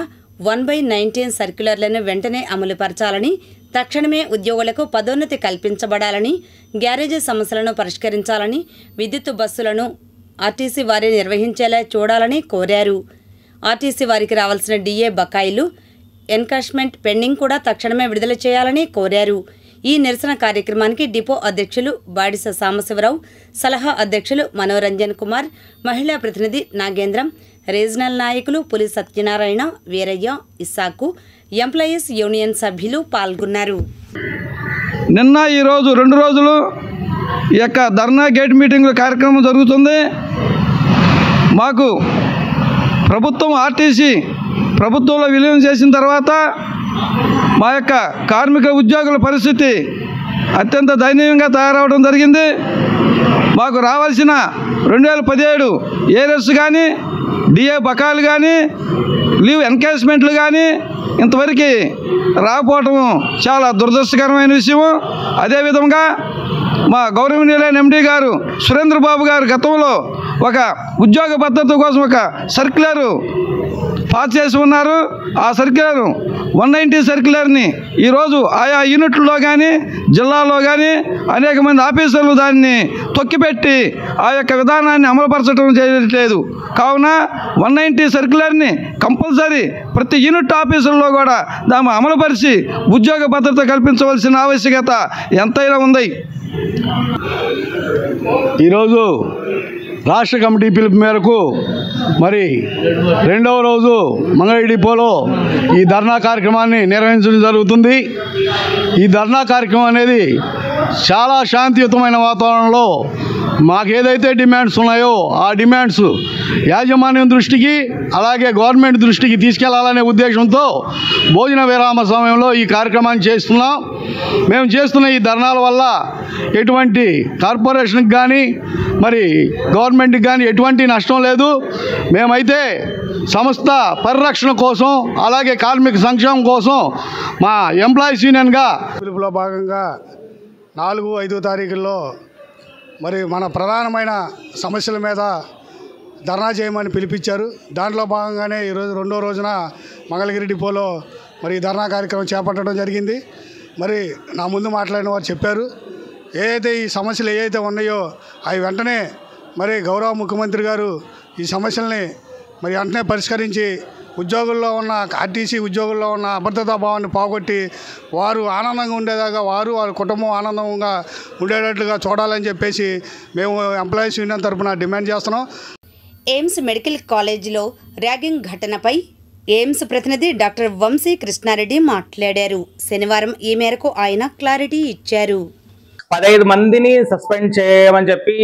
1/19 సర్క్యులర్లను వెంటనే అమలుపరచాలని, తక్షణమే ఉద్యోగులకు పదోన్నతి కల్పించబడాలని, గ్యారేజీ సమస్యలను పరిష్కరించాలని, విద్యుత్ బస్సులను ఆర్టీసీ వారే నిర్వహించేలా చూడాలని కోరారు. ఆర్టీసీ వారికి రావాల్సిన డిఏ బకాయిలు, ఎన్కాష్మెంట్ పెండింగ్ కూడా తక్షణమే విడుదల చేయాలని కోరారు. ఈ నిరసన కార్యక్రమానికి డిపో అధ్యక్షులు బాడిస సాంబశివరావు, సలహా అధ్యక్షులు మనోరంజన్ కుమార్, మహిళా ప్రతినిధి నాగేంద్రం, రీజనల్ నాయకులు పులి సత్యనారాయణ, వీరయ్య, ఇస్సాకు, ఎంప్లాయీస్ యూనియన్ సభ్యులు పాల్గొన్నారు. నిన్న ఈరోజు 2 రోజులు ఈ యొక్క ధర్నా గేట్ మీటింగ్ కార్యక్రమం జరుగుతుంది. మాకు ప్రభుత్వం ఆర్టీసీ ప్రభుత్వంలో విలీనం చేసిన తర్వాత మా యొక్క కార్మిక ఉద్యోగుల పరిస్థితి అత్యంత దయనీయంగా తయారవడం జరిగింది. మాకు రావాల్సిన 2017 ఏరియర్స్ కానీ, డిఏ బకాయిలు కానీ, లీవ్ ఎన్కాష్మెంట్లు కానీ ఇంతవరకు రాకపోవటం చాలా దురదృష్టకరమైన విషయం. అదేవిధంగా మా గౌరవనీయులైన ఎండీ గారు సురేంద్రబాబు గారు గతంలో ఒక ఉద్యోగ భద్రత కోసం ఒక సర్క్యులర్ పాస్ చేసి ఉన్నారు. ఆ సర్క్యులర్ 190 సర్క్యులర్ని ఈరోజు ఆయా యూనిట్లలో కానీ, జిల్లాలో కానీ అనేక మంది ఆఫీసర్లు దాన్ని తొక్కిపెట్టి ఆ యొక్క విధానాన్ని అమలుపరచడం చేయట్లేదు. కావున 190 సర్క్యులర్ని కంపల్సరీ ప్రతి యూనిట్ ఆఫీసుల్లో కూడా దాన్ని అమలుపరిచి ఉద్యోగ భద్రత కల్పించవలసిన ఆవశ్యకత ఎంతైనా ఉంది. ఈరోజు రాష్ట్ర కమిటీ పిలుపు మేరకు మరి 2వ రోజు మంగళగిరి డిపోలో ఈ ధర్నా కార్యక్రమాన్ని నిర్వహించడం జరుగుతుంది. ఈ ధర్నా కార్యక్రమం అనేది చాలా శాంతియుతమైన వాతావరణంలో మాకు ఏదైతే డిమాండ్స్ ఉన్నాయో ఆ డిమాండ్స్ యాజమాన్యం దృష్టికి అలాగే గవర్నమెంట్ దృష్టికి తీసుకెళ్లాలనే ఉద్దేశంతో భోజన విరామ సమయంలో ఈ కార్యక్రమాన్ని చేస్తున్నాం. మేము చేస్తున్న ఈ ధర్నాల వల్ల ఎటువంటి కార్పొరేషన్కి కానీ మరి గవర్నమెంట్కి కానీ ఎటువంటి నష్టం లేదు. మేమైతే సంస్థ పరిరక్షణ కోసం అలాగే కార్మిక సంక్షేమం కోసం మా ఎంప్లాయీస్ యూనియన్గా పిలుపులో భాగంగా 4, 5 తారీఖుల్లో మరి మన ప్రధానమైన సమస్యల మీద ధర్నా చేయమని పిలిపించారు. దాంట్లో భాగంగానే ఈరోజు 2వ రోజున మంగళగిరి డిపోలో మరి ధర్నా కార్యక్రమం చేపట్టడం జరిగింది. మరి నా ముందు మాట్లాడిన వారు చెప్పారు, ఏదైతే ఈ సమస్యలు ఏవైతే ఉన్నాయో అవి వెంటనే మరి గౌరవ ముఖ్యమంత్రి గారు ఈ సమస్యల్ని మరి వెంటనే పరిష్కరించి ఉద్యోగుల్లో ఉన్న ఆర్టీసీ ఉద్యోగుల్లో ఉన్న అభద్రతా భావాన్ని పోగొట్టి వారు ఆనందంగా ఉండేదాకా వారి కుటుంబం ఆనందంగా ఉండేటట్లుగా చూడాలని చెప్పేసి మేము ఎంప్లాయీస్ యూనియన్ తరఫున డిమాండ్ చేస్తున్నాం. ఎయిమ్స్ మెడికల్ కాలేజీలో ర్యాగింగ్ ఘటనపై ఎయిమ్స్ ప్రతినిధి డాక్టర్ వంశీ కృష్ణారెడ్డి మాట్లాడారు. శనివారం ఈ మేరకు ఆయన క్లారిటీ ఇచ్చారు. 15 మందిని సస్పెండ్ చేయమని చెప్పి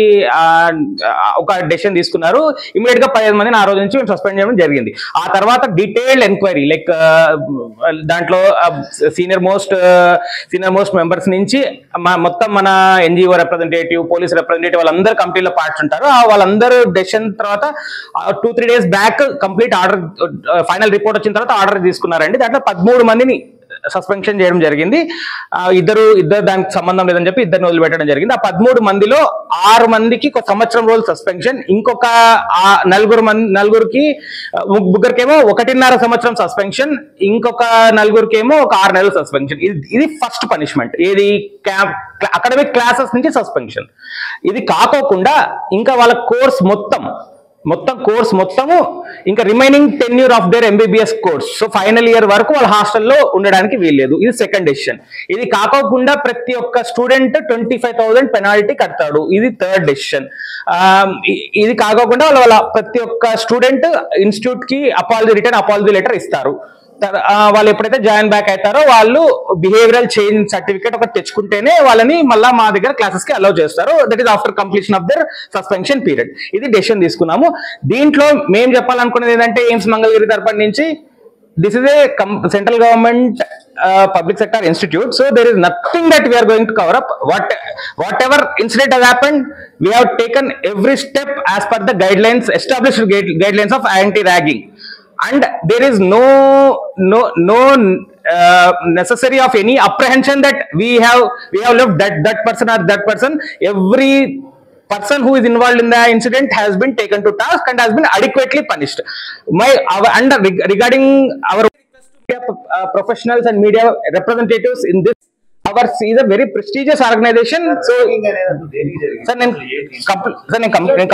ఒక డెసిషన్ తీసుకున్నారు. ఇమీడియట్ గా 15 మందిని ఆ రోజు నుంచి సస్పెండ్ చేయడం జరిగింది. ఆ తర్వాత డీటెయిల్డ్ ఎంక్వైరీ లైక్ దాంట్లో సీనియర్ మోస్ట్ మెంబర్స్ నుంచి మొత్తం మన ఎన్జిఓ రిప్రజెంటేటివ్, పోలీస్ రిప్రజెంటేటివ్ వాళ్ళందరూ కమిటీలో పార్ట్స్ ఉంటారు. వాళ్ళందరూ డెసిషన్ తర్వాత 2-3 days back complete order final report వచ్చిన తర్వాత ఆర్డర్ తీసుకున్నారండి. దాంట్లో 13 మందిని సస్పెన్షన్ చేయడం జరిగింది. ఇద్దరు దానికి సంబంధం లేదని చెప్పి ఇద్దరిని వదిలిపెట్టడం జరిగింది. ఆ 13 మందిలో 6 మందికి 1 సంవత్సరం రోజులు సస్పెన్షన్, ఇంకొక 4ముగ్గురికేమో 1.5 సంవత్సరం సస్పెన్షన్, ఇంకొక 4కేమో ఒక 6 నెలలు సస్పెన్షన్. ఇది ఫస్ట్ పనిష్మెంట్. ఏది అకాడమిక్ క్లాసెస్ నుంచి సస్పెన్షన్. ఇది కాకోకుండా ఇంకా వాళ్ళ కోర్స్ మొత్తం మొత్తం కోర్స్ మొత్తము ఇంకా remaining tenure of their MBBS course. So final year వరకు వాళ్ళ హాస్టల్లో ఉండడానికి వీల్లేదు. ఇది సెకండ్ డెసిషన్. ఇది కాకోకుండా ప్రతి ఒక్క స్టూడెంట్ 25,000 పెనాల్టీ కడతాడు. ఇది థర్డ్ డెసిషన్. ఇది కాకోకుండా వాళ్ళ ప్రతి ఒక్క స్టూడెంట్ ఇన్స్టిట్యూట్ కి రిటర్న్ అపాలజీ లెటర్ ఇస్తారు. వాళ్ళు ఎప్పుడైతే జాయిన్ బ్యాక్ అవుతారో వాళ్ళు బిహేవియరల్ చేంజ్ సర్టిఫికేట్ ఒకటి తెచ్చుకుంటేనే వాళ్ళని మళ్ళీ మా దగ్గర క్లాసెస్ కి అలౌ చేస్తారు. That is after completion of their suspension period. ఇది డెసిషన్ తీసుకున్నాము. దీంట్లో మేము చెప్పాలనుకున్నది ఏంటంటే ఎయిమ్స్ మంగళగిరి తరపు నుంచి this is a central government public sector institute, so there is nothing that we are going to cover up. Whatever incident has happened, we have taken every step as per the guidelines, established guidelines of anti-ragging, and there is no necessary of any apprehension that we have left that person or that person. Every person who is involved in the incident has been taken to task and has been adequately punished. Regarding our professionals and media representatives in this, ours is a very prestigious organization. So sir, నేను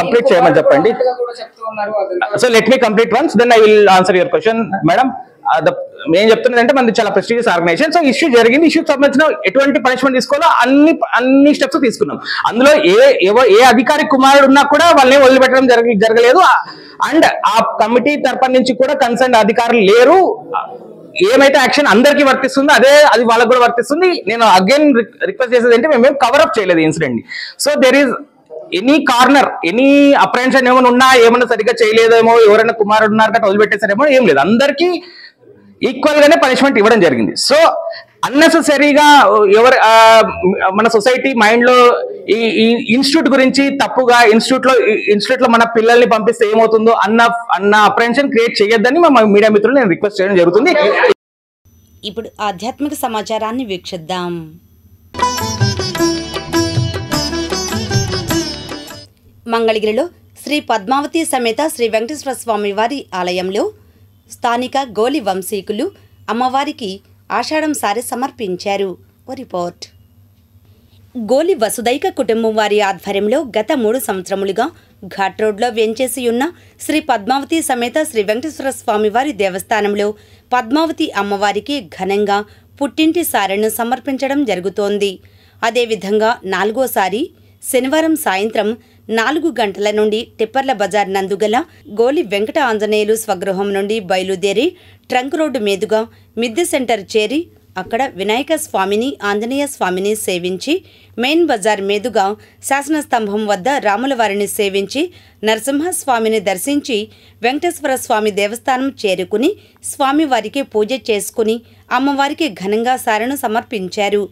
complete చేయమని చెప్పండి. So let me complete once, then I will answer your question, madam. మేము చెప్తున్నదంటే మనది చాలా prestigious organisation. So issue జరిగింది, ఇష్యూకి సంబంధించిన ఎటువంటి punishment తీసుకోవాలో అన్ని స్టెప్స్ తీసుకున్నాం. అందులో ఏ అధికారి కుమారుడు ఉన్నా కూడా వాళ్ళని వదిలిపెట్టడం జరగలేదు. అండ్ ఆ కమిటీ తరపు నుంచి కూడా కన్సర్న్ అధికారులు లేరు. ఏమైతే యాక్షన్ అందరికీ వర్తిస్తుందో అది వాళ్ళకు కూడా వర్తిస్తుంది. నేను అగైన్ రిక్వెస్ట్ చేసేది అంటే మేము కవరప్ చేయలేదు ఇన్సిడెంట్ ని. So there is any corner, any apprehension ఏమైనా ఉన్నా, ఏమైనా సరిగ్గా చేయలేదేమో, ఎవరైనా కుమారుడు ఉన్నారు కదా వదిలిపెట్టేసారేమో, ఏం లేదు. అందరికీ ఈక్వల్ గానే పనిష్మెంట్ ఇవ్వడం జరిగింది. సో అన్నెసెసరీగా మన సొసైటీ మైండ్ లో ఈ ఇన్స్టిట్యూట్ గురించి తప్పుగా ఇన్స్టిట్యూట్ లో మన పిల్లల్ని పంపిస్తే ఏమవుతుందో అన్న అప్రహెన్షన్ క్రియేట్ చేయొద్దని మా మీడియా మిత్రులు నేను రిక్వెస్ట్ చేయడం జరుగుతుంది. ఇప్పుడు ఆధ్యాత్మిక సమాచారాన్ని వీక్షిద్దాం. మంగళగిరిలో శ్రీ పద్మావతి సమేత శ్రీ వెంకటేశ్వర స్వామి వారి ఆలయంలో స్థానిక గోలి వంశీకులు అమ్మవారికి ఆషాఢం సారె సమర్పించారు. ఓ రిపోర్ట్. గోలి వసుదైక కుటుంబం వారి ఆధ్వర్యంలో గత 3 సంవత్సరములుగా ఘాట్ రోడ్లో వేంచేసి ఉన్న శ్రీ పద్మావతి సమేత శ్రీ వెంకటేశ్వర స్వామి వారి దేవస్థానంలో పద్మావతి అమ్మవారికి ఘనంగా పుట్టింటి సారెను సమర్పించడం జరుగుతోంది. అదేవిధంగా 4వసారి శనివారం సాయంత్రం 4 గంటల నుండి టిప్పర్ల బజార్ నందుగల గోలి వెంకట ఆంజనేయులు స్వగృహం నుండి బయలుదేరి ట్రంక్ రోడ్డు మీదుగా మిద్దె సెంటర్ చేరి అక్కడ వినాయక స్వామిని, ఆంజనేయ స్వామిని సేవించి మెయిన్ బజార్ మీదుగా శాసనస్తంభం వద్ద రాములవారిని సేవించి నరసింహస్వామిని దర్శించి వెంకటేశ్వర స్వామి దేవస్థానం చేరుకుని స్వామివారికి పూజ చేసుకుని అమ్మవారికి ఘనంగా సారెను సమర్పించారు.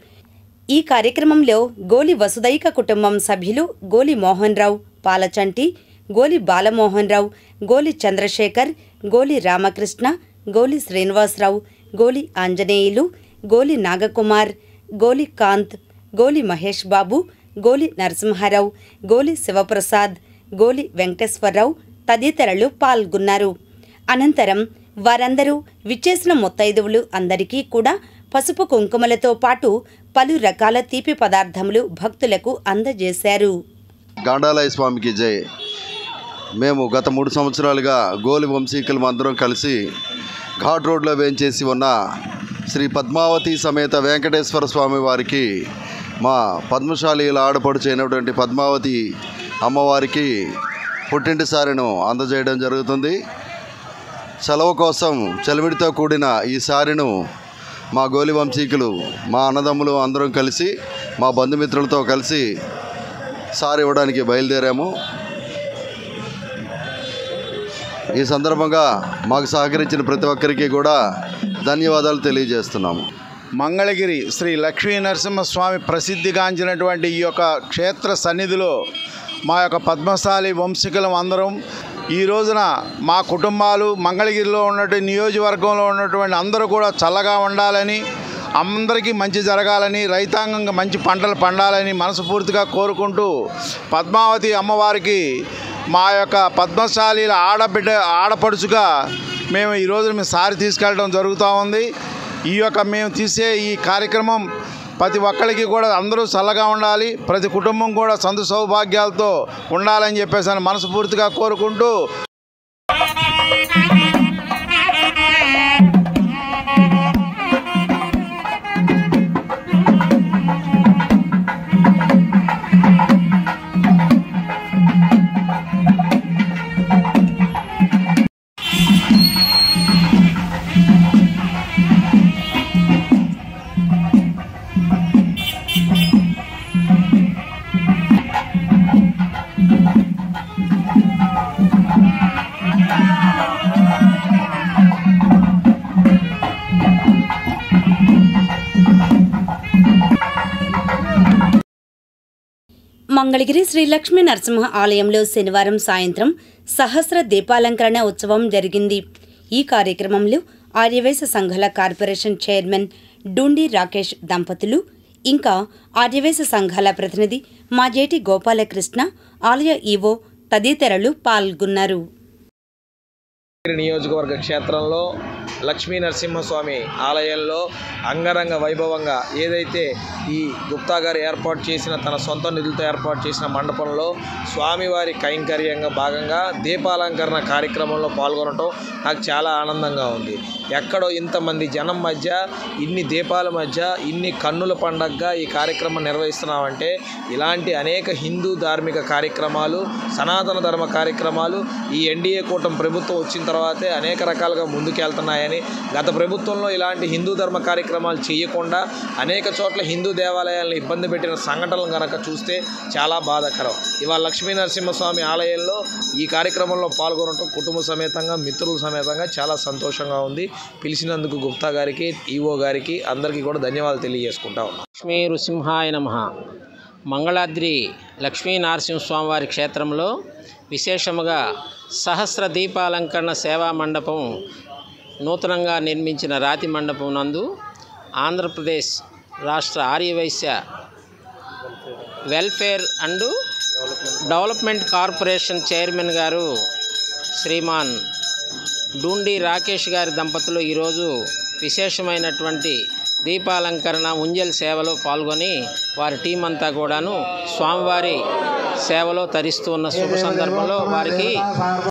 ఈ కార్యక్రమంలో గోలి వసుదైక కుటుంబం సభ్యులు గోలి మోహన్ రావు, పాలచంటి, గోలి బాలమోహన్ రావు, గోలి చంద్రశేఖర్, గోలి రామకృష్ణ, గోలి శ్రీనివాసరావు, గోలి ఆంజనేయులు, గోలి నాగకుమార్, గోలి కాంత్, గోలి మహేష్ బాబు, గోలి నరసింహారావు, గోలి శివప్రసాద్, గోలి వెంకటేశ్వరరావు తదితరులు పాల్గొన్నారు. అనంతరం వారందరూ విచ్చేసిన ముత్తైదువులు అందరికీ కూడా పసుపు కుంకుమలతో పాటు పలు రకాల తీపి పదార్థములు భక్తులకు అందజేశారు. గాండాలయ స్వామికి జై. మేము గత 3 సంవత్సరాలుగా గోలి వంశీకులం అందరం కలిసి ఘాట్ రోడ్లో వేంచేసి ఉన్న శ్రీ పద్మావతి సమేత వెంకటేశ్వర స్వామి వారికి మా పద్మశాలీల ఆడపడుచు అయినటువంటి పద్మావతి అమ్మవారికి పుట్టింటి సారెను అందజేయడం జరుగుతుంది. సెలవు కోసం చలిమిడితో కూడిన ఈ సారెను మా గోలి వంశీకులు, మా అన్నదమ్ములు అందరం కలిసి మా బంధుమిత్రులతో కలిసి సారి ఇవ్వడానికి బయలుదేరాము. ఈ సందర్భంగా మాకు సహకరించిన ప్రతి ఒక్కరికి కూడా ధన్యవాదాలు తెలియజేస్తున్నాము. మంగళగిరి శ్రీ లక్ష్మీ నరసింహస్వామి ప్రసిద్ధిగాంచినటువంటి ఈ యొక్క క్షేత్ర సన్నిధిలో మా యొక్క పద్మశాలి వంశీకులం అందరం ఈ రోజున మా కుటుంబాలు మంగళగిరిలో ఉన్నటువంటి నియోజకవర్గంలో ఉన్నటువంటి అందరూ కూడా చల్లగా ఉండాలని, అందరికీ మంచి జరగాలని, రైతాంగంగా మంచి పంటలు పండాలని మనస్ఫూర్తిగా కోరుకుంటూ పద్మావతి అమ్మవారికి మా యొక్క పద్మశాలీల ఆడపడుచుగా మేము ఈరోజు సారి తీసుకెళ్ళడం జరుగుతూ ఉంది. ఈ యొక్క మేము తీసే ఈ కార్యక్రమం ప్రతి ఒక్కరికి కూడా అందరూ చల్లగా ఉండాలి, ప్రతి కుటుంబం కూడా సంతు సౌభాగ్యాలతో ఉండాలని చెప్పేసి మనస్ఫూర్తిగా కోరుకుంటూ మంగళగిరి శ్రీ లక్ష్మీ నరసింహ ఆలయంలో శనివారం సాయంత్రం సహస్ర దీపాలంకరణ ఉత్సవం జరిగింది. ఈ కార్యక్రమంలో ఆర్యవైశ్య సంఘాల కార్పొరేషన్ చైర్మన్ డూండి రాకేష్ దంపతులు, ఇంకా ఆర్యవైశ్య సంఘాల ప్రతినిధి మాజేటి గోపాలకృష్ణ, ఆలయ ఈవో తదితరులు పాల్గొన్నారు. నియోజకవర్గ క్షేత్రంలో లక్ష్మీ నరసింహస్వామి ఆలయంలో అంగరంగ వైభవంగా ఏదైతే ఈ గుప్తా గారు ఏర్పాటు చేసిన తన సొంత నిధులతో ఏర్పాటు చేసిన మండపంలో స్వామివారి కైంకర్యంగా భాగంగా దీపాలంకరణ కార్యక్రమంలో పాల్గొనడం నాకు చాలా ఆనందంగా ఉంది. ఎక్కడో ఇంతమంది జనం మధ్య, ఇన్ని దీపాల మధ్య, ఇన్ని కన్నుల పండగగా ఈ కార్యక్రమం నిర్వహిస్తున్నామంటే ఇలాంటి అనేక హిందూ ధార్మిక కార్యక్రమాలు, సనాతన ధర్మ కార్యక్రమాలు ఈ ఎన్డీఏ కూటమి ప్రభుత్వం వచ్చిన తర్వాతే అనేక రకాలుగా ముందుకెళ్తున్నాయని, గత ప్రభుత్వంలో ఇలాంటి హిందూ ధర్మ కార్యక్రమాలు చేయకుండా అనేక చోట్ల హిందూ దేవాలయాలను ఇబ్బంది పెట్టిన సంఘటనలు కనుక చూస్తే చాలా బాధాకరం. ఇవాళ లక్ష్మీ నరసింహస్వామి ఆలయంలో ఈ కార్యక్రమంలో పాల్గొనడం కుటుంబ సమేతంగా, మిత్రుల సమేతంగా చాలా సంతోషంగా ఉంది. పిలిచినందుకు గుప్తా గారికి, ఈవో గారికి అందరికీ కూడా ధన్యవాదాలు తెలియజేసుకుంటాం. లక్ష్మీ నృసింహాయ నమః. మంగళాద్రి లక్ష్మీ నరసింహస్వామి వారి క్షేత్రంలో విశేషముగా సహస్ర దీపాలంకరణ సేవా మండపం నూతనంగా నిర్మించిన రాతి మండపం నందు ఆంధ్రప్రదేశ్ రాష్ట్ర Aryavysya welfare and development corporation chairman గారు శ్రీమాన్ డూండి రాకేష్ గారి దంపతులు ఈరోజు విశేషమైనటువంటి దీపాలంకరణ ఉంజల్ సేవలో పాల్గొని వారి టీం అంతా కూడాను స్వామివారి సేవలో తరిస్తూ ఉన్న శుభ సందర్భంలో వారికి